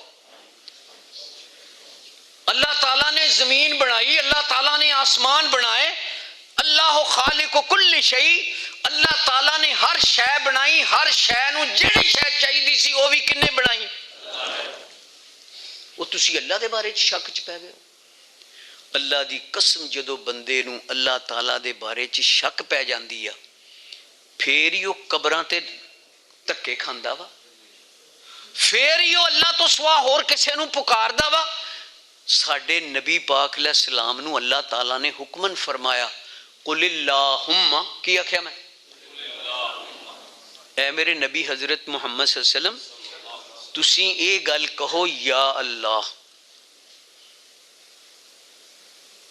اللہ تعالیٰ نے زمین بنائی، اللہ تعالیٰ نے آسمان بنائے، اللہ خالق کل شیء، اللہ تعالیٰ نے ہر شے بنائی، ہر شے نو جڑی شے چاہیے سی وہ بھی کنے بنائی؟ وہ تسی اللہ دے بارے چ شک چ پہ گئے ہو۔ اللہ دی قسم جدو بندے نو اللہ تعالیٰ دے بارے چ شک پہ جاندی ہے پھر ہی وہ قبراں تے دھکے کھاندا وا، پھر ہی وہ اللہ تو سوا ہور کسے نو پکاردا وا۔ ساڈے نبی پاک علیہ السلام نو اللہ تعالیٰ نے حکمن فرمایا قل اللہم، کی آکھیا میں؟ اے میرے نبی حضرت محمد صلی اللہ علیہ وسلم تسی اے گل کہو یا اللہ۔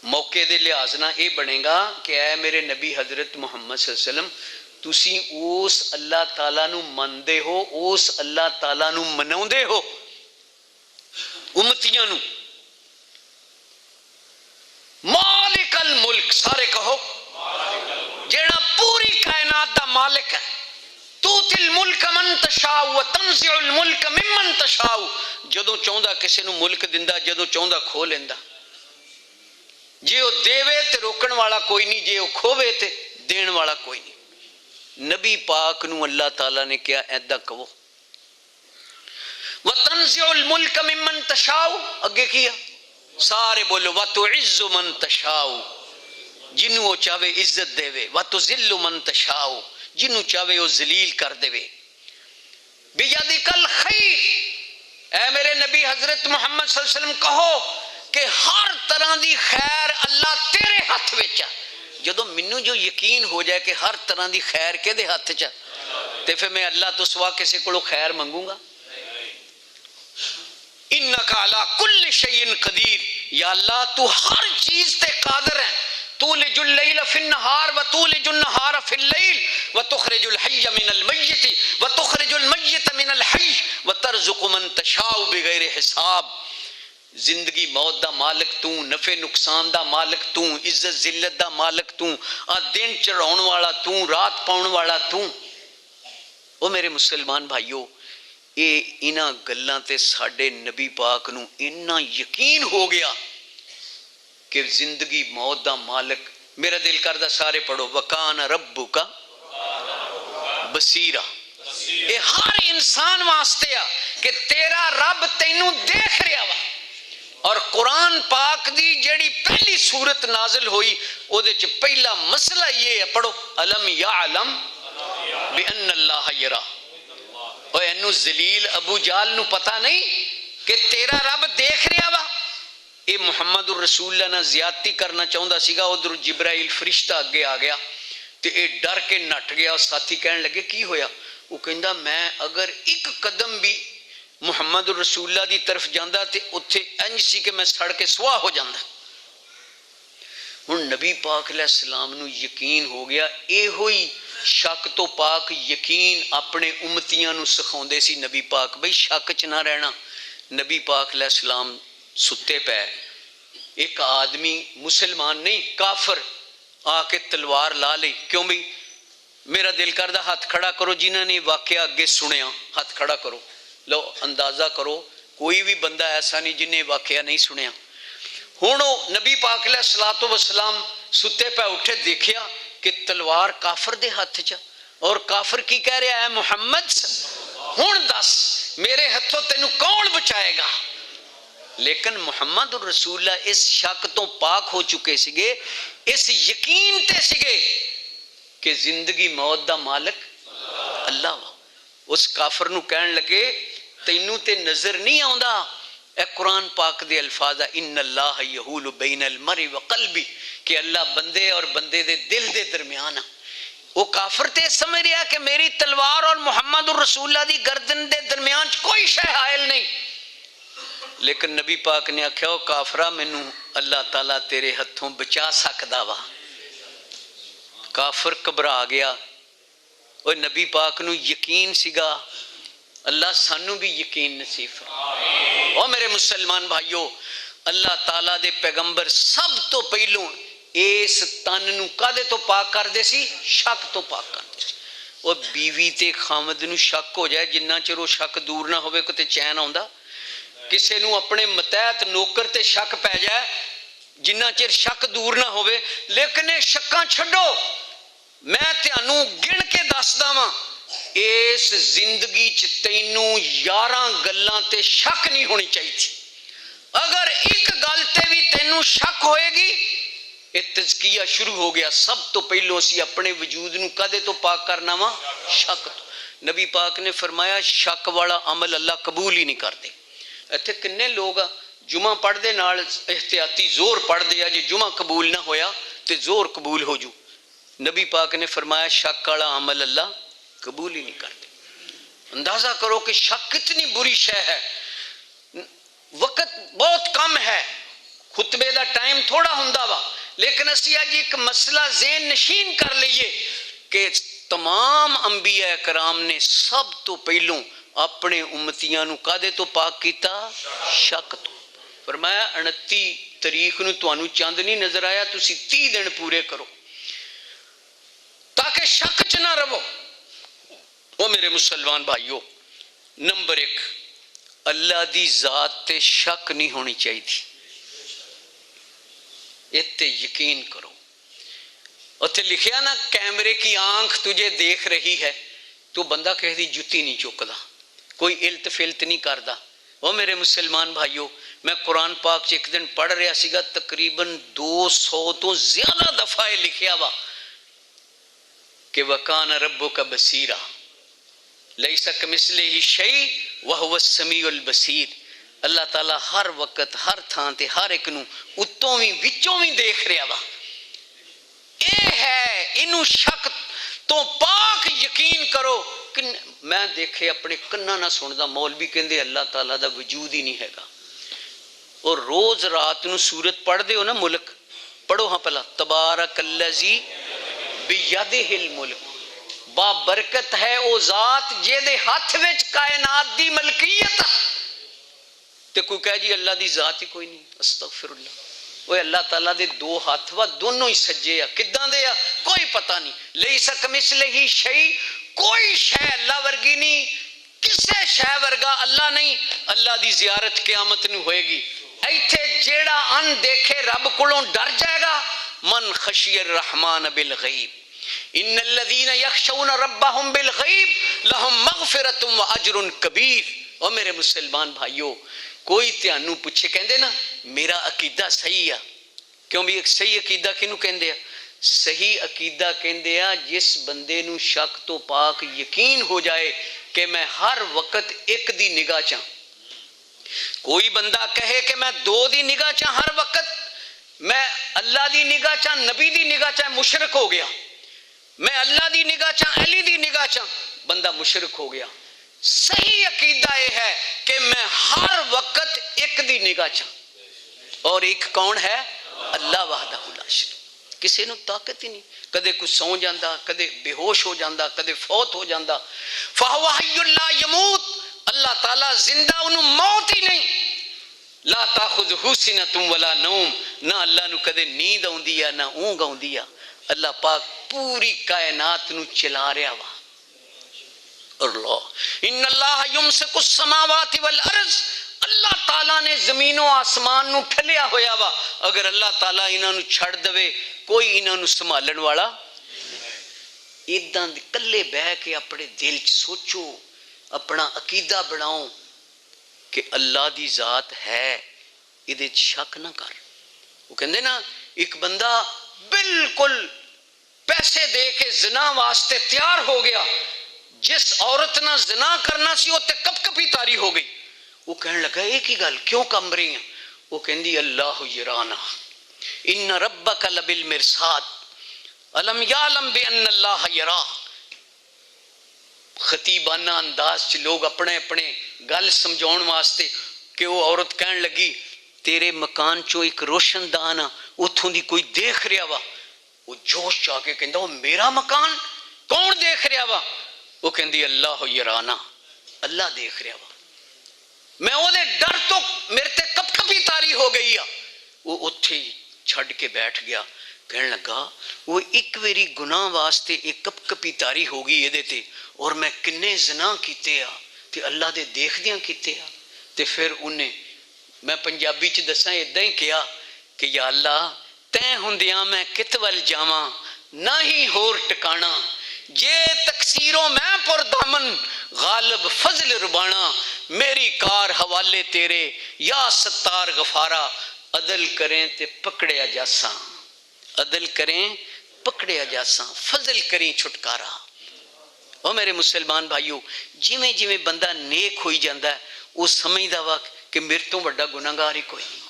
موقع دے لحاظ نہ اے بنے گا کہ اے میرے نبی حضرت محمد صلی اللہ علیہ وسلم تسی اس اللہ تعالیٰ نو مندے ہو، اس اللہ تعالیٰ نو مناؤندے ہو امتیاں نو۔ مالک الملک، سارے کہو جیڑا پوری کائنات دا مالک ہے۔ توت الملک من تشاء وتنزع الملک ممن تشاء، جدوں چاہندا کسے نو ملک دیندا، جدوں چاہندا کھو لیندا۔ جے وہ دیوے تے روکن والا کوئی نہیں، جے وہ کھوے تے دین والا کوئی نہیں۔ نبی پاک نو اللہ تعالیٰ نے کیا ایدہ کہو وَتَنزِعُ الْمُلْكَ مِمَّن تَشَاءُ، اگے کیا سارے بولو وَتُعِزُّ مَن تَشَاءُ، جنہوں وہ چاہوے عزت دے وے، وَتُذِلُّ مَن تَشَاءُ، جنہوں چاہوے وہ ذلیل کر دے وے۔ بِيَدِكَ الْخَيْرُ، اے میرے نبی حضرت محمد صلی اللہ علیہ وسلم کہو کہ ہر طرح دی خیر اللہ تیرے ہاتھ وچ ہے۔ جدو منو جو یقین ہو جائے کہ ہر طرح دی خیر کے دے ہاتھ چا تے پھر میں اللہ تو سوا کسی کو خیر منگوں گا؟ انک علی کل شیء قدیر، یا اللہ تو ہر چیز تے قادر ہے۔ تولج اللیل فی النہار وتولج النہار فی اللیل وتخرج الحی من المیت وتخرج المیت من الحی وترزق من تشاء بغیر حساب۔ زندگی موت دا مالک تو، نفع نقصان دا مالک تو، عزت ذلت دا مالک تو، دن چڑھاؤن والا تو، رات پاؤن والا تو۔ او میرے مسلمان بھائیو، اے انہاں گلاں تے ساڈے نبی پاک نو اتنا یقین ہو گیا کہ زندگی موت دا مالک۔ میرا دل کردہ سارے پڑھو وَكَانَ رَبُّكَ بصیرہ. یہ ہر انسان واسطے آ کہ تیرا رب تینوں دیکھ رہا وا. اور قرآن پاک دی جیڑی پہلی سورت نازل ہوئی او دے چ پہلا مسئلہ یہ ہے، پڑھو الم یعلم بان اللہ یرا. اوے انو ذلیل ابو جہل نو پتہ نہیں کہ تیرا رب دیکھ رہا وا. اے محمد الرسول اللہ نہ زیادتی کرنا چاہتا سیگا. ادھر جبرائیل فرشتہ اگے آ گیا تے اے ڈر کے نٹ گیا. اور ساتھی کہنے لگے کی ہویا؟ وہ کہندا میں اگر ایک قدم بھی محمد الرسول اللہ دی طرف جاندہ تے اتھے انج سی کہ میں سڑ کے سوا ہو جاندہ. ہن نبی پاک علیہ السلام نو یقین ہو گیا. اے ہوئی شک تو پاک یقین اپنے امتیاں نو سکھاؤندے سی نبی پاک. بھئی شک چ نہ رہنا. نبی پاک علیہ السلام ستے پہ ایک آدمی مسلمان نہیں کافر آ کے تلوار لا لی. کیوں بھئی؟ میرا دل کردہ ہاتھ کھڑا کرو جنہوں نے واقعہ اگے سنیا. ہاتھ کھڑا کرو. لو اندازہ کرو کوئی بھی بندہ ایسا نہیں جنہیں واقعہ نہیں سنیا. ہوں نبی پاک علیہ الصلوۃ والسلام ستے پہ اٹھے، دیکھیا کہ تلوار کافر دے ہاتھ چا. اور کافر کی کہہ رہا ہے محمد ہوں دس میرے ہاتھوں تینوں کون بچائے گا؟ لیکن محمد الرسول اللہ اس شک تو پاک ہو چکے سگے، اس یقین تے سگے کہ زندگی موت دا مالک اللہ وا. اس کافر نو کہن لگے تینوں تے نظر نہیں آوندا اے قرآن پاک دے الفاظ ان اللہ یحول بین المرء وقلبی کہ اللہ بندے اور بندے دے دل دے درمیان. وہ کافر تے سمجھ رہا کہ میری تلوار اور محمد الرسول اللہ دی گردن دے درمیان کوئی شے حائل نہیں. لیکن نبی پاک نے آکھیا او کافرہ مینوں اللہ تعالیٰ تیرے ہتھوں بچا سکدا وا. کافر گھبرا گیا. اور نبی پاک نو یقین سگا. اللہ سانو بھی یقین نصیب فرمائے. اور میرے مسلمان بھائیو، اللہ تعالیٰ دے پیغمبر سب تو پہلوں اس تن نو کدے تو پاک کر دے سی؟ شک تو پاک کر دے سی. اور بیوی تے خامد نو شک ہو جائے جنہ چر وہ شک دور نہ ہوئے کوئی چین آوندا. کسے نو اپنے متحت نوکر تے شک پہ جائے جنہ چر شک دور نہ ہوئے. لیکن شکاں چھڈو، میں تینوں گن کے دسدا واں اس زندگی چ تینوں 11 گلاں تے شک نہیں ہونی چاہیے تھی. اگر ایک گل تے بھی تینوں شک ہوئے گی یہ تزکیہ شروع ہو گیا. سب تو پہلو اسی اپنے وجود نو کدے تو پاک کرنا وا؟ شک تو. نبی پاک نے فرمایا شک والا عمل اللہ قبول ہی نہیں کرتے. ایتھے کنے لوگ جمعہ پڑھ دے نال احتیاطی زور پڑھ دے جی جمعہ قبول نہ ہویا تے زور قبول ہو جو. نبی پاک نے فرمایا شک والا عمل اللہ قبول ہی نہیں کرتے. اندازہ کرو کہ شک کتنی بری شے ہے. وقت بہت کم ہے، خطبے دا ٹائم تھوڑا ہوندا وا، لیکن اسی اج ایک مسئلہ ذہن نشین کر لئیے کہ تمام انبیاء کرام نے سب تو پہلوں اپنے امتیاں نو کدے تو پاک کیتا؟ شک تو. فرمایا 29 تاریخ نو تانوں چاند نہیں نظر آیا، تسی 30 دن پورے کرو تاکہ شک چ نہ رہو. او میرے مسلمان بھائیو، نمبر 1 اللہ دی ذات تے شک نہیں ہونی چاہیے تھی. اتنے یقین کرو. اتنے لکھیا نا کیمرے کی آنکھ تجھے دیکھ رہی ہے تو بندہ کہہ دی جتی نہیں چکدا، کوئی الت فلت نہیں کردا. او میرے مسلمان بھائیو، میں قرآن پاک چ ایک دن پڑھ رہا سیگا تقریباً 200 تو زیادہ دفعہ لکھیا وا کہ وَكَانَ رَبُّكَ بَصِيرًا لَيْسَ كَمِثْلِهِ شَيْءٌ وَهُوَ السَّمِيعُ الْبَصِيرُ. اللہ تعالیٰ ہر وقت ہر تھان تے ہر ایک نو اتوں بھی وچوں بھی دیکھ رہا وا. اے ہے انو شک تو پاک یقین کرو کہ میں دیکھے اپنے کناں نہ سندا مولوی کہندے اللہ تعالیٰ دا وجود ہی نہیں ہے گا. اور روز رات نو سورت پڑھ دے ہو نا ملک پڑھو ہاں پہلا تبارک الذی بیدہ الملک، با برکت ہے او ذات جے دے ہاتھ وچ کائنات دی ملکیت. تے کوئی کہے جی اللہ دی ذات ہی کوئی نہیں، استغفر اللہ. وہ اللہ تعالیٰ دے 2 ہاتھ وا دونوں ہی سجے آ، کداں دے آ کوئی پتہ نہیں. لیس کمثلہ شیء، کوئی شے اللہ ورگی نہیں، کسے شے ورگا اللہ نہیں. اللہ دی زیارت قیامت نو ہوئے گی. ایتھے جیڑا ان دیکھے رب کولوں ڈر جائے گا من خشی الرحمن بالغیب. ان الذین یخشون ربهم بالغیب لہم مغفرۃ واجر کبیر۔ اور میرے مسلمان بھائیو، کوئی تیانوں پوچھے کہندے نا میرا عقیدہ صحیح ہے، کیوں بھی ایک صحیح عقیدہ کنوں کہندے ہیں؟ صحیح عقیدہ کہندے ہیں جس بندے نو شک تو پاک یقین ہو جائے کہ میں ہر وقت ایک دی نگاہ چاں۔ کوئی بندہ کہے کہ میں دو دی نگاہ چاں ہر وقت، میں اللہ دی نگاہ چاں نبی دی نگاہ چاں، مشرک ہو گیا۔ میں اللہ دی نگاہ چاں علی دی نگاہ چاں، بندہ مشرک ہو گیا۔ صحیح عقیدہ یہ ہے کہ میں ہر وقت ایک دی نگاہ چاں، اور ایک کون ہے؟ اللہ وحدہ لا شریک۔ کسی نو طاقت ہی نہیں، کدے کچھ سو جاندہ، کدے بے ہوش ہو جاندہ، کدے فوت ہو جاندہ۔ فَهُوَ حَيٌّ لَا يَمُوتُ، اللہ تعالیٰ زندہ، انہوں موت ہی نہیں۔ لا تاخذہ سنۃ ولا نوم، نہ اللہ نو کدے نیند آوندی ہے نہ اونگ آوندی ہے۔ اللہ پاک پوری کائنات نو چلا رہا وا۔ اللہ ان اللہ یمسک السماوات والارض، اللہ تعالیٰ نے زمین و آسمان نو ٹھلیا ہویا وا، اگر اللہ تعالیٰ انہاں نو چھڑ دوے کوئی انہاں نو سنبھالن والا۔ اداں کلے بہ کے اپنے دل چ سوچو، اپنا عقیدہ بناؤ کہ اللہ دی ذات ہے، ادھے شک نہ کر۔ وہ کہندے نا ایک بندہ بالکل پیسے دے کے زنا واسطے تیار ہو گیا، جس عورت نہ زنا کرنا سی وہ تے کپ کپی تاری ہو گئی۔ وہ کہنے لگا ایک ہی گل کیوں کم رہی ہیں؟ وہ کہندی اللہ یرانا ان ربک لبالمرصاد الم یعلم بان اللہ یرا۔ خطیبانہ انداز چ لوگ اپنے اپنے گل سمجھاؤن واسطے کہ وہ عورت کہن لگی تیرے مکان چو ایک روشن دان اتھوں دی کوئی دیکھ رہا وا۔ وہ جوش چاہ کے کہندا وہ میرا مکان کون دیکھ رہا وا؟ وہ کہندی اللہ یرانا، اللہ دیکھ رہا وا۔ میں وہ دے ڈر تو میرے تے کپ کپی تاری ہو گئی ہے۔ وہ اتھے ہی چھڑ کے بیٹھ گیا، کہنے لگا وہ ایک ویری گناہ واسطے ایک کپ کپی تاری ہو گئی یہ دیتے، اور میں کنے زنا کیتے آ تے اللہ دے دیکھ دیاں کیتے آ۔ تے پھر انہیں میں پنجابی چ دساں ادھا ہی کیا کہ یا اللہ تیں ہوندیاں میں کت ول جاواں، نہ ہی ہور ٹکانا، جے تقصیروں میں پر دامن غالب فضل ربانا، میری کار حوالے تیرے یا ستار غفارا، عدل کریں تے پکڑیا جاساں، عدل کریں پکڑیا جاساں، فضل کریں چھٹکارا۔ اور میرے مسلمان بھائیو، جویں جویں بندہ نیک ہوئی جاندہ ہے وہ سمجھدا وا کہ میرے تو بڑا گناہگار ہی کوئی نہیں۔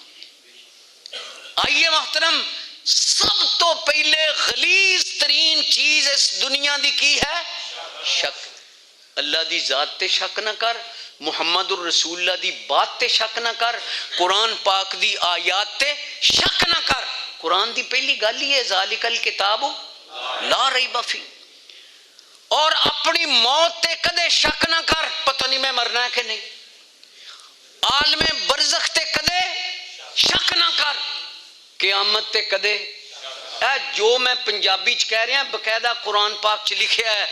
آئیے محترم، سب تو پہلے غلیظ ترین چیز اس دنیا دی کی ہے؟ شک۔ اللہ دی ذات تے شک نہ کر، محمد الرسول اللہ دی بات تے شک نہ کر، قرآن پاک دی آیات تے شک نہ کر۔ قرآن دی پہلی گل ہی ہے ذالک الکتاب لا ریب فیہ۔ اور اپنی موت تے کدے شک نہ کر، پتہ نہیں میں مرنا ہے کہ نہیں۔ عالم برزخ تے کدے شک نہ کر، قیامت تے کدے۔ اے جو میں پنجابی چ کہہ رہا ہیں باقاعدہ قرآن پاک چ لکھیا ہے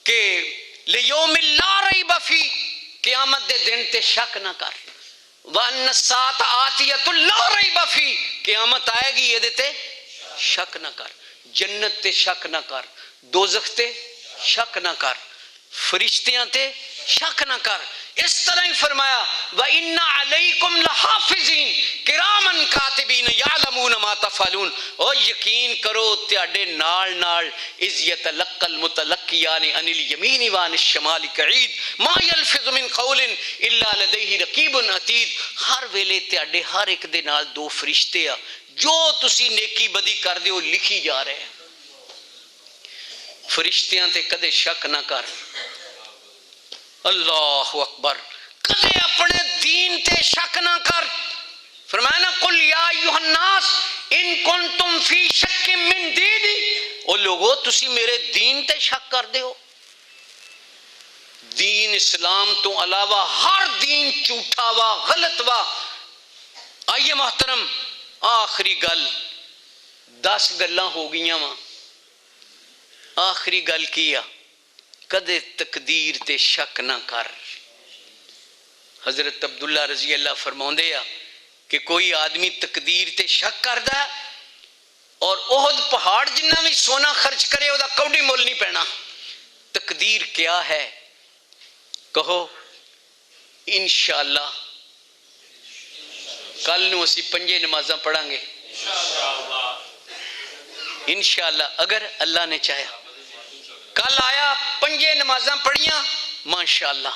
کہ لیوم لا ریب فیہ، قیامت دے دن تے شک نہ کر۔ وَأَنَّ السَّاعَةَ آتِیَةٌ لَا رَیْبَ فِیہ، قیامت آئے گی یہ دیتے شک نہ کر۔ جنت تے شک نہ کر، دوزخ تے شک نہ کر، فرشتیاں تے شک نہ کر۔ اس طرح ہی فرمایا وَإِنَّ عَلَيْكُمْ لَحَافِظِينَ كِرَامًا كَاتِبِينَ يَعْلَمُونَ مَا تَفْعَلُونَ۔ اور یقین کرو تیاڈے نال نال اِذْ يَتَلَقَّى الْمُتَلَقِّيَانِ عَنِ الْيَمِينِ وَعَنِ الشِّمَالِ قَعِيدٌ مَا يَلْفِظُ مِنْ قَوْلٍ إِلَّا لَدَيْهِ رَقِيبٌ عَتِيدٌ۔ ہر ویلے تیاڈے ہر ایک دے نال دو فرشتے آ، جو تسی نیکی بدی کر دیو لکھی جا رہے ہیں۔ فرشتیاں تے کدے شک نہ کر۔ اللہ اکبر، کدے اپنے دین تے شک نہ کر۔ فرمایا نا قل یا ایھا الناس ان کنتم فی شک من دینی، او لوگو تسی میرے دین تے شک کر دے ہو۔ دین اسلام تو علاوہ ہر دین جھوٹا وا، غلط وا۔ آئیے محترم، آخری گل، 10 گلاں ہو گئیاں وا، آخری گل کیا کدے تقدیر تے شک نہ کر۔ حضرت عبداللہ رضی اللہ فرماؤندے کہ کوئی آدمی تقدیر تے شک کردا اور احد پہاڑ جنہ بھی سونا خرچ کرے وہ کوڈی مول نہیں پینا۔ تقدیر کیا ہے؟ کہو انشاءاللہ کل نو اسی 5 نمازاں پڑھاں گے انشاءاللہ اگر اللہ نے چاہیا۔ کل آیا 5 نمازاں پڑھیاں ماشاءاللہ،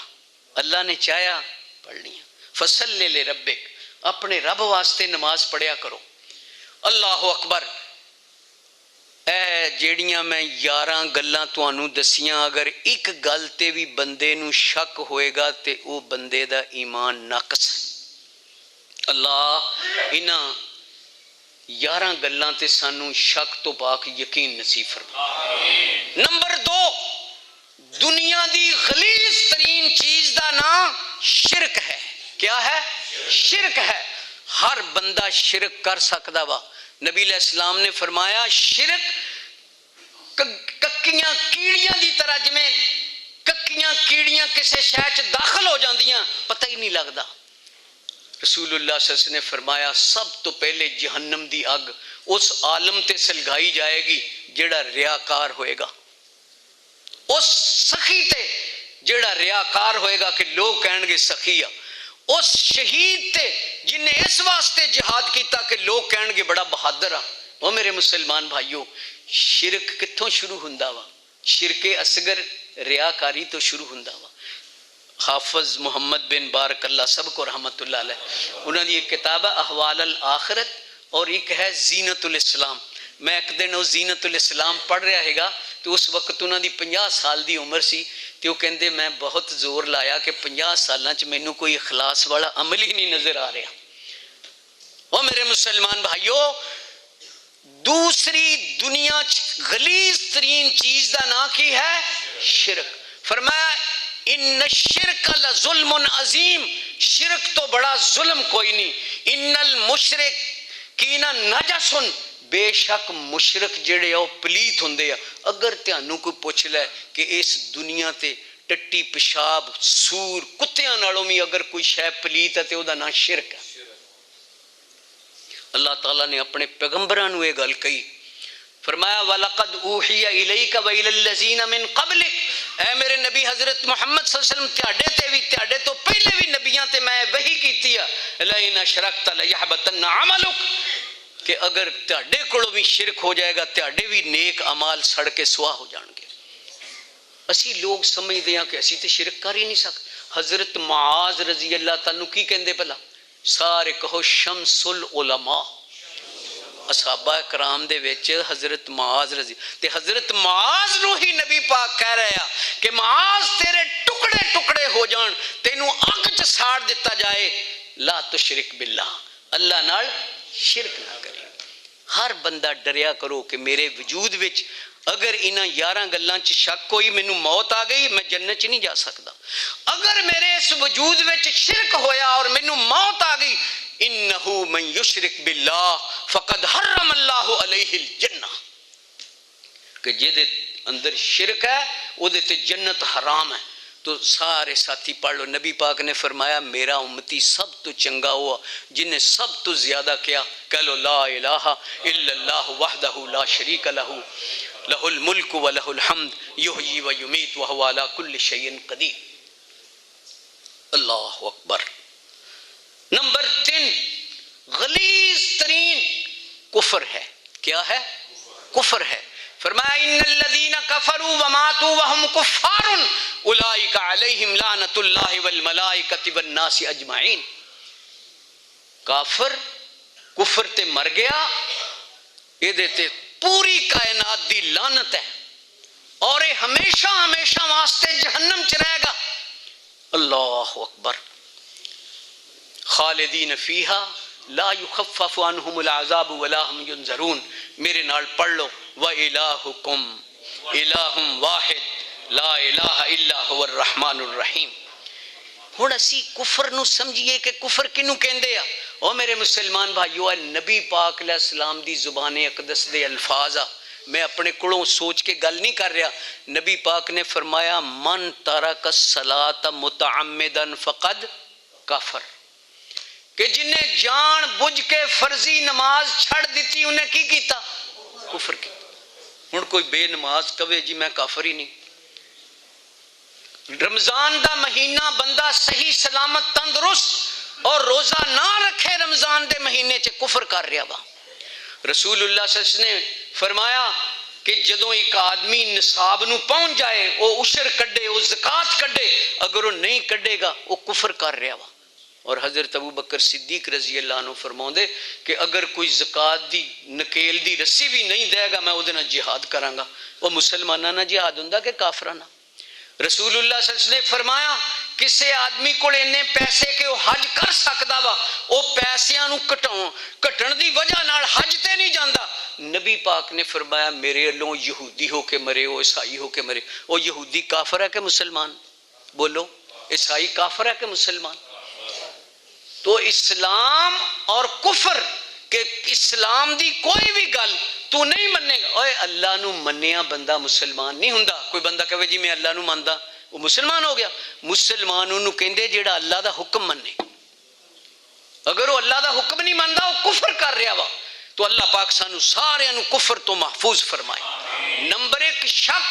اللہ نے چاہیا پڑھ لیاں۔ فصلی لربک، اپنے رب واسطے نماز پڑھیا کرو۔ اللہ اکبر۔ اے جیڑیاں میں 11 گلاں تانوں دسیاں، اگر ایک گل تے بھی بندے نو شک ہوئے گا تے او بندے دا ایمان ناقص ہے۔ اللہ انہاں 11 گلاں تے سانوں شک تو پاک یقین نصیب فرمائے۔ نمبر 2، دنیا دی غلیظ ترین چیز دا نام شرک ہے۔ کیا ہے؟ شرک ہے۔ ہر بندہ شرک کر سکتا وا۔ نبی علیہ السلام نے فرمایا شرک ککیاں کیڑیاں دی طرح، جویں ککیاں کیڑیاں کسے شے چ داخل ہو جاندیاں پتہ ہی نہیں لگدا۔ رسول اللہ صلی اللہ علیہ وسلم نے فرمایا سب تو پہلے جہنم دی اگ اس عالم تے سلگائی جائے گی جیڑا ریاکار ہوئے گا، اس سخی تے جیڑا ریاکار ہوئے گا کہ لوگ کہن گے سخی آ، اس شہید تے جن نے اس واسطے جہاد کیتا کہ لوگ کہن گے بڑا بہادر آ۔ وہ میرے مسلمان بھائیوں، شرک کتھوں شروع ہوندا وا؟ شرک اصغر ریاکاری تو شروع ہوندا وا۔ حافظ محمد بن بارک اللہ سب کو رحمت اللہ علیہ، انہوں نے ایک کتاب ہے احوال الاخرت اور ایک ہے زینت الاسلام۔ میں ایک دن وہ زینت الاسلام پڑھ رہا ہے گا تو اس وقت انہوں نے 50 سال دی عمر سی، تو وہ کہندے میں بہت زور لایا کہ 50 سالاں چ مینوں کوئی اخلاص والا عمل ہی نہیں نظر آ رہا۔ وہ میرے مسلمان بھائیوں، دوسری دنیا غلیظ ترین چیز دا نام کی ہے؟ شرک۔ فرمایا ان الشرک لظلم عظیم، شرک تو بڑا ظلم کوئی نہیں۔ ان المشرکین نجس، بے شک مشرک جڑے او پلیت ہوندے۔ اگر تانوں کوئی پوچھ لے کہ اس دنیا تے ٹٹی پیشاب سور کتیاں نالوں بھی اگر کوئی شے پلیت ہے تے او دا نام شرک ہے۔ اللہ تعالیٰ نے اپنے پیغمبراں نو یہ گل کہی، فرمایا وَلَقَدْ أُوحِيَ إِلَيْكَ وَإِلَى الَّذِينَ مِن قَبْلِكَ، اے میرے نبی حضرت محمد صلی اللہ علیہ وسلم تیاڈے تے بھی تیاڈے تو پہلے بھی نبیاں تے میں وحی کیتی ہے لَئِنْ أَشْرَكْتَ لَيَحْبَطَنَّ عَمَلُكَ، کہ اگر تیاڈے کولوں بھی شرک ہو جائے گا تیاڈے بھی نیک اعمال سڑ کے سوا ہو جان گے۔ اسی لوگ سمجھتے ہیں کہ اسی تے شرک کر ہی نہیں سکتے۔ حضرت معاذ رضی اللہ تعالیٰ کی کہندے پلا؟ سارے کہو شمس العلماء۔ اصحابہ کرام دے وچ حضرت معاذ رضی، تے حضرت معاذ نو ہی نبی پاک کہہ رہا کہ معاذ تیرے ٹکڑے ٹکڑے ہو جان، تینوں اگ چ ساڑ دیتا جائے، لا تشرک باللہ، اللہ نال شرک نہ کرے۔ ہر بندہ ڈریا کرو کہ میرے وجود وچ اگر انہاں 11 گلاں چ شک ہوئی مینوں موت آ گئی میں جنت چ نہیں جا سکتا۔ اگر میرے اس وجود وچ شرک ہویا اور مینوں موت آ گئی، انہو من یشرک باللہ فقد حرم اللہ علیہ الجنہ، کہ جے اندر شرک ہے او دے تے جنت حرام ہے۔ تو سارے ساتھی پڑھ لو، نبی پاک نے فرمایا میرا امتی سب تو چنگا ہوا جن نے سب تو زیادہ کیا، کہہ لو لا الہ الا اللہ وحدہ لا شریک لہ لہ الملک و لہ الحمد یحیی و یمیت وہو علی کل شیء قدیر۔ اللہ اکبر۔ نمبر 3 غلیظ ترین کفر ہے۔ کیا ہے؟ کفر ہے۔ فرمایا ان الذین کفروا وماتوا وهم کفار اولئک علیہم لعنت اللہ والملائکۃ والناس اجمعین۔ کافر کفر تے مر گیا، یہ دیتے پوری کائنات دی لعنت ہے اور یہ ہمیشہ ہمیشہ واسطے جہنم چ رہے گا۔ اللہ اکبر۔ خالدین فیہا لا یخفف عنہم العذاب ولا هم ینظرون۔ میرے نال پڑھ لو وَإِلَٰهُكُمْ إِلَٰهٌ وَاحِدٌ لَا إِلَٰهَ إِلَّا هُوَ الرَّحْمَٰنُ الرَّحِيمُ۔ ہن اسی کفر نو سمجھیے کہ کفر کنوں کہندے آ۔ او میرے مسلمان بھائیو، نبی پاک علیہ السلام دی زبان اقدس دے الفاظ آ، میں اپنے کڑوں سوچ کے گل نہیں کر رہا۔ نبی پاک نے فرمایا من ترک الصلاۃ متعمدا فقد کفر، کہ جن نے جان بوجھ کے فرضی نماز چھڑ دیتی انہیں کی کیتا؟ کفر کی. ہن کوئی بے نماز کہے جی میں کافر ہی نہیں. رمضان دا مہینہ بندہ صحیح سلامت تندرست اور روزہ نہ رکھے رمضان دے مہینے چ کفر کر رہا وا. رسول اللہ صلی اللہ علیہ وسلم نے فرمایا کہ جدوں ایک آدمی نصاب نو پہنچ جائے وہ عشر کڈے وہ زکات کڈے, اگر وہ نہیں کڈے گا وہ کفر کر رہا وا. اور حضرت ابو بکر صدیق رضی اللہ عنہ فرماؤں دے کہ اگر کوئی زکات دی نکیل دی رسی بھی نہیں دے گا میں وہ دینا جہاد کراں گا. وہ مسلمانانہ جہاد ہوندا کہ کافرانہ؟ رسول اللہ صلی اللہ علیہ وسلم نے فرمایا کسے آدمی کو اتنے پیسے کہ وہ حج کر سکتا وا, وہ پیسیاں نو کٹن دی وجہ نال حج تے نہیں جاندا. نبی پاک نے فرمایا میرے اللہ یہودی ہو کے مرے وہ عیسائی ہو کے مرے. وہ یہودی کافر ہے کہ مسلمان؟ بولو, عیسائی کافر ہے کہ مسلمان؟ تو اسلام اور کفر کہ اسلام دی کوئی بھی گل تو نہیں مننے گا. اوے اللہ نو منیا بندہ مسلمان نہیں ہوندا. کوئی بندہ کہے جی میں اللہ نو ماندا وہ مسلمان ہو گیا. مسلمان انہوں کہندے جیڑا اللہ دا حکم منے. اگر وہ اللہ دا حکم نہیں ماندا وہ کفر کر رہا وا. تو اللہ پاک سانو سارے نو کفر تو محفوظ فرمائے. نمبر 1 شک,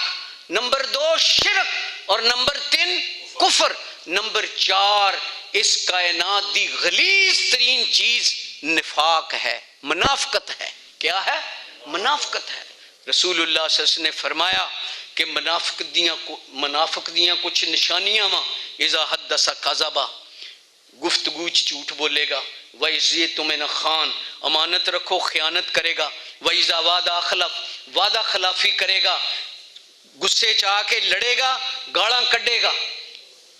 نمبر 2 شرک, اور نمبر 3 کفر. نمبر 4 اس کائنات دی غلیظ ترین چیز نفاق ہے, منافقت ہے. کیا ہے؟ منافقت ہے. رسول اللہ صلی اللہ علیہ وسلم نے فرمایا کہ منافق دیاں کچھ نشانیاں ماں. اذا حدث کذبا, گفتگو جھوٹ بولے گا. وَإِذَا تمہیں نہ خان, امانت رکھو خیانت کرے گا. وَإِذَا وعدہ اخلف, وعدہ خلافی کرے گا. غصے چاہ کے لڑے گا, گاڑاں کڈے گا.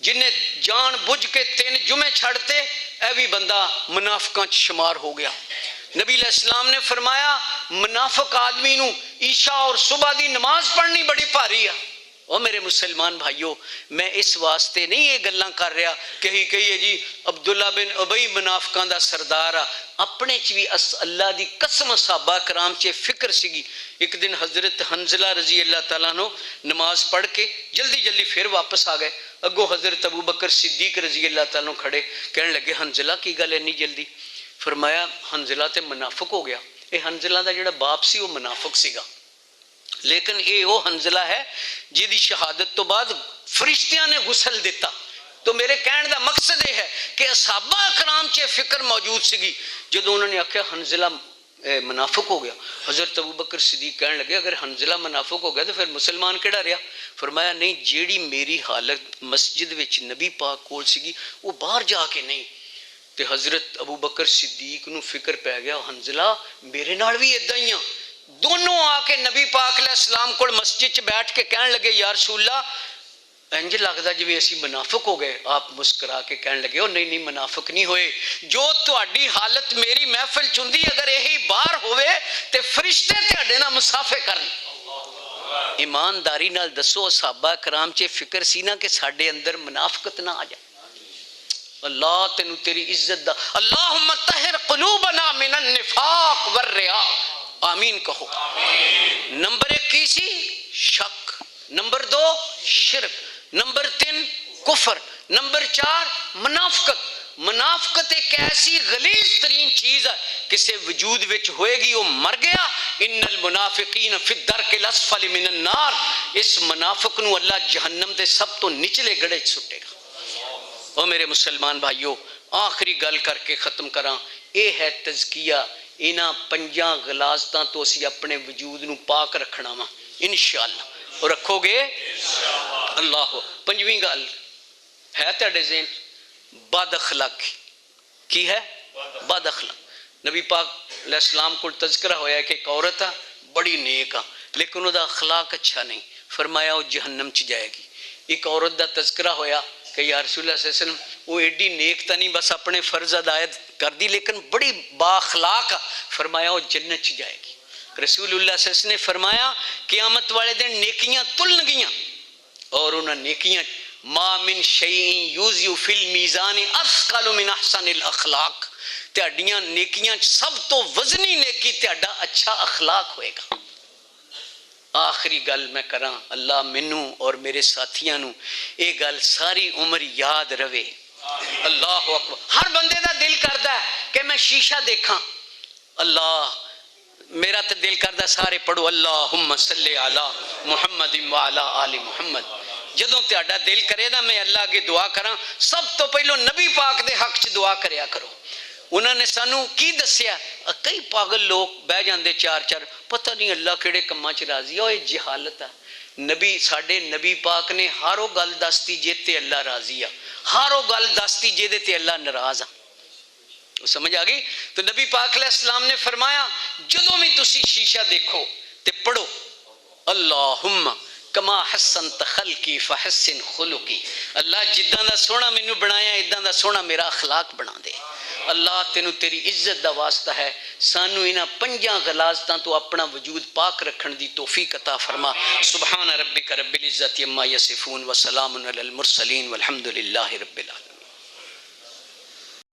جنہیں جان بجھ کے 3 جمعے چھڑتے اے بھی بندہ منافقاں شمار ہو گیا. نبی علیہ السلام نے فرمایا منافق آدمی نو عشاء اور صبح دی نماز پڑھنی بڑی بھاری ہے. او میرے مسلمان بھائیو, میں اس واسطے نہیں یہ گلاں کر رہا کہ کہیے جی عبداللہ بن ابی منافقاں دا سردار آ. اپنے چ بھی اللہ دی قسم صحابہ کرام چ فکر سیگی. ایک دن حضرت حنزلہ رضی اللہ تعالیٰ عنہ نماز پڑھ کے جلدی پھر واپس آ گئے. اگو حضرت ابو بکر صدیق رضی اللہ تعالیٰ عنہ کھڑے, کہنے لگے حنزلہ کی گل اتنی جلدی؟ فرمایا حنزلہ تے منافق ہو گیا. اے حنزلہ دا جڑا باپ سی وہ منافق سیگا, لیکن اے وہ حنزلہ ہے جیدی شہادت تو بعد فرشتیاں نے غسل دیتا. تو میرے کہنے دا مقصد یہ ہے کہ صحابہ اکرام چے فکر موجود سیگی. جدو انہوں نے آکھیا حنزلہ منافق ہو گیا, حضرت ابو بکر صدیق کہنے لگے اگر حنزلہ منافق ہو گیا تو پھر مسلمان کیڑا رہا؟ فرمایا نہیں, جیڑی میری حالت مسجد وچ نبی پاک کول سیگی وہ باہر جا کے نہیں. تے حضرت ابو بکر صدیق نو فکر پہ گیا حنزلہ میرے نال بھی ادھا ہی ہیں. دونوں آ کے نبی پاک علیہ السلام کو مسجد چ بیٹھ کے کہنے لگے یا رسول اللہ انج لگدا جویں اسی منافق ہو گئے. آپ مسکرا کے کہنے لگے او نہیں منافق نہیں ہوئے. جو تہاڈی حالت میری محفل چندی اگر یہی باہر ہوئے تے فرشتے تہاڈے نال مسافے کرن. ایمانداری نال دسو صحابہ کرام چ فکر سی نا کہ ساڈے اندر منافقت نہ آ جائے. اللہ تینو تیری عزت دا اللہم طہر قلوبنا من النفاق والریا. آمین کہو. نمبر 1 کی سی شک, نمبر 2 شرک, نمبر 3 کفر, نمبر 4 منافقت. منافقت ایک ایسی غلیظ ترین چیز ہے کسے وجود وچ ہوئے گی وہ مر گیا. ان المنافقین فی الدرک الاسفل من النار. اس منافق نو اللہ جہنم دے سب تو نچلے گڑے سٹے گا. او میرے مسلمان بھائیو, آخری گل کر کے ختم کراں. اے ہے تزکیہ. انہاں 5 غلاظتاں تو اسی اپنے وجود نو پاک رکھنا وا انشاءاللہ. اور رکھو گے اللہ. 5ویں گل ہے تیرے ذہن بد اخلاقی. کی ہے؟ بد اخلاق. نبی پاک علیہ السلام کو تذکرہ ہویا ہے کہ ایک عورت ہے بڑی نیک ہے لیکن وہ دا اخلاق اچھا نہیں. فرمایا وہ جہنم چ جائے گی. ایک عورت دا تذکرہ ہویا کہ یا رسول اللہ صلی اللہ علیہ وسلم وہ ایڈی نیک تا نہیں بس اپنے فرض ادائیت کر دی لیکن بڑی با اخلاق. فرمایا وہ جنت چ جائے گی. رسول اللہ صلی اللہ علیہ وسلم نے فرمایا قیامت والے دن نیکیاں تلن گیاں اور انہاں نیکیاں ما من شیء یوزی فی المیزان اثقل من احسن الاخلاق. تہاڈیاں نیکیاں سب تو وزنی نیکی تہاڈا اچھا اخلاق ہوئے گا. آخری گل میں کراں, اللہ مینوں اور میرے ساتھیاں نو یہ گل ساری عمر یاد رہے. اللہ اکبر. ہر بندے دا دل کردا ہے کہ میں شیشہ دیکھاں. اللہ میرا تو دل کردا سارے پڑھو اللہم صلی علی محمد وعلی آل محمد. جدوں تہاڈا دل کرے نا میں اللہ اگے دعا کراں سب تو پہلو نبی پاک دے حق چ دعا کریا کرو. انہوں نے سانو کی دسیا؟ کئی پاگل لوگ بہ جاندے چار چار پتہ نہیں اللہ کیڑے کماں چ راضی ہے. یہ جہالت ہے. نبی ساڈے نبی پاک نے ہر وہ گل دستی جے تے اللہ راضی ہے، ہر وہ گل دستی جے تے اللہ ناراض ہے. سمجھ آ گئی؟ تو نبی پاک علیہ السلام نے فرمایا جدوں بھی تسی شیشہ دیکھو تے پڑھو اللہم کما حسنت خلقی فحسن خلقی. اللہ جداں دا سونا مینوں بنایا اداں دا سونا میرا اخلاق بنا دے. اللہ تینوں تیری عزت دا واسطہ ہے، سانو انہاں پنجاں غلاظتاں تو اپنا وجود پاک رکھن دی توفیق عطا فرما. سبحان ربک رب العزت عما یصفون وسلام علی المرسلین والحمد للہ رب العالمین.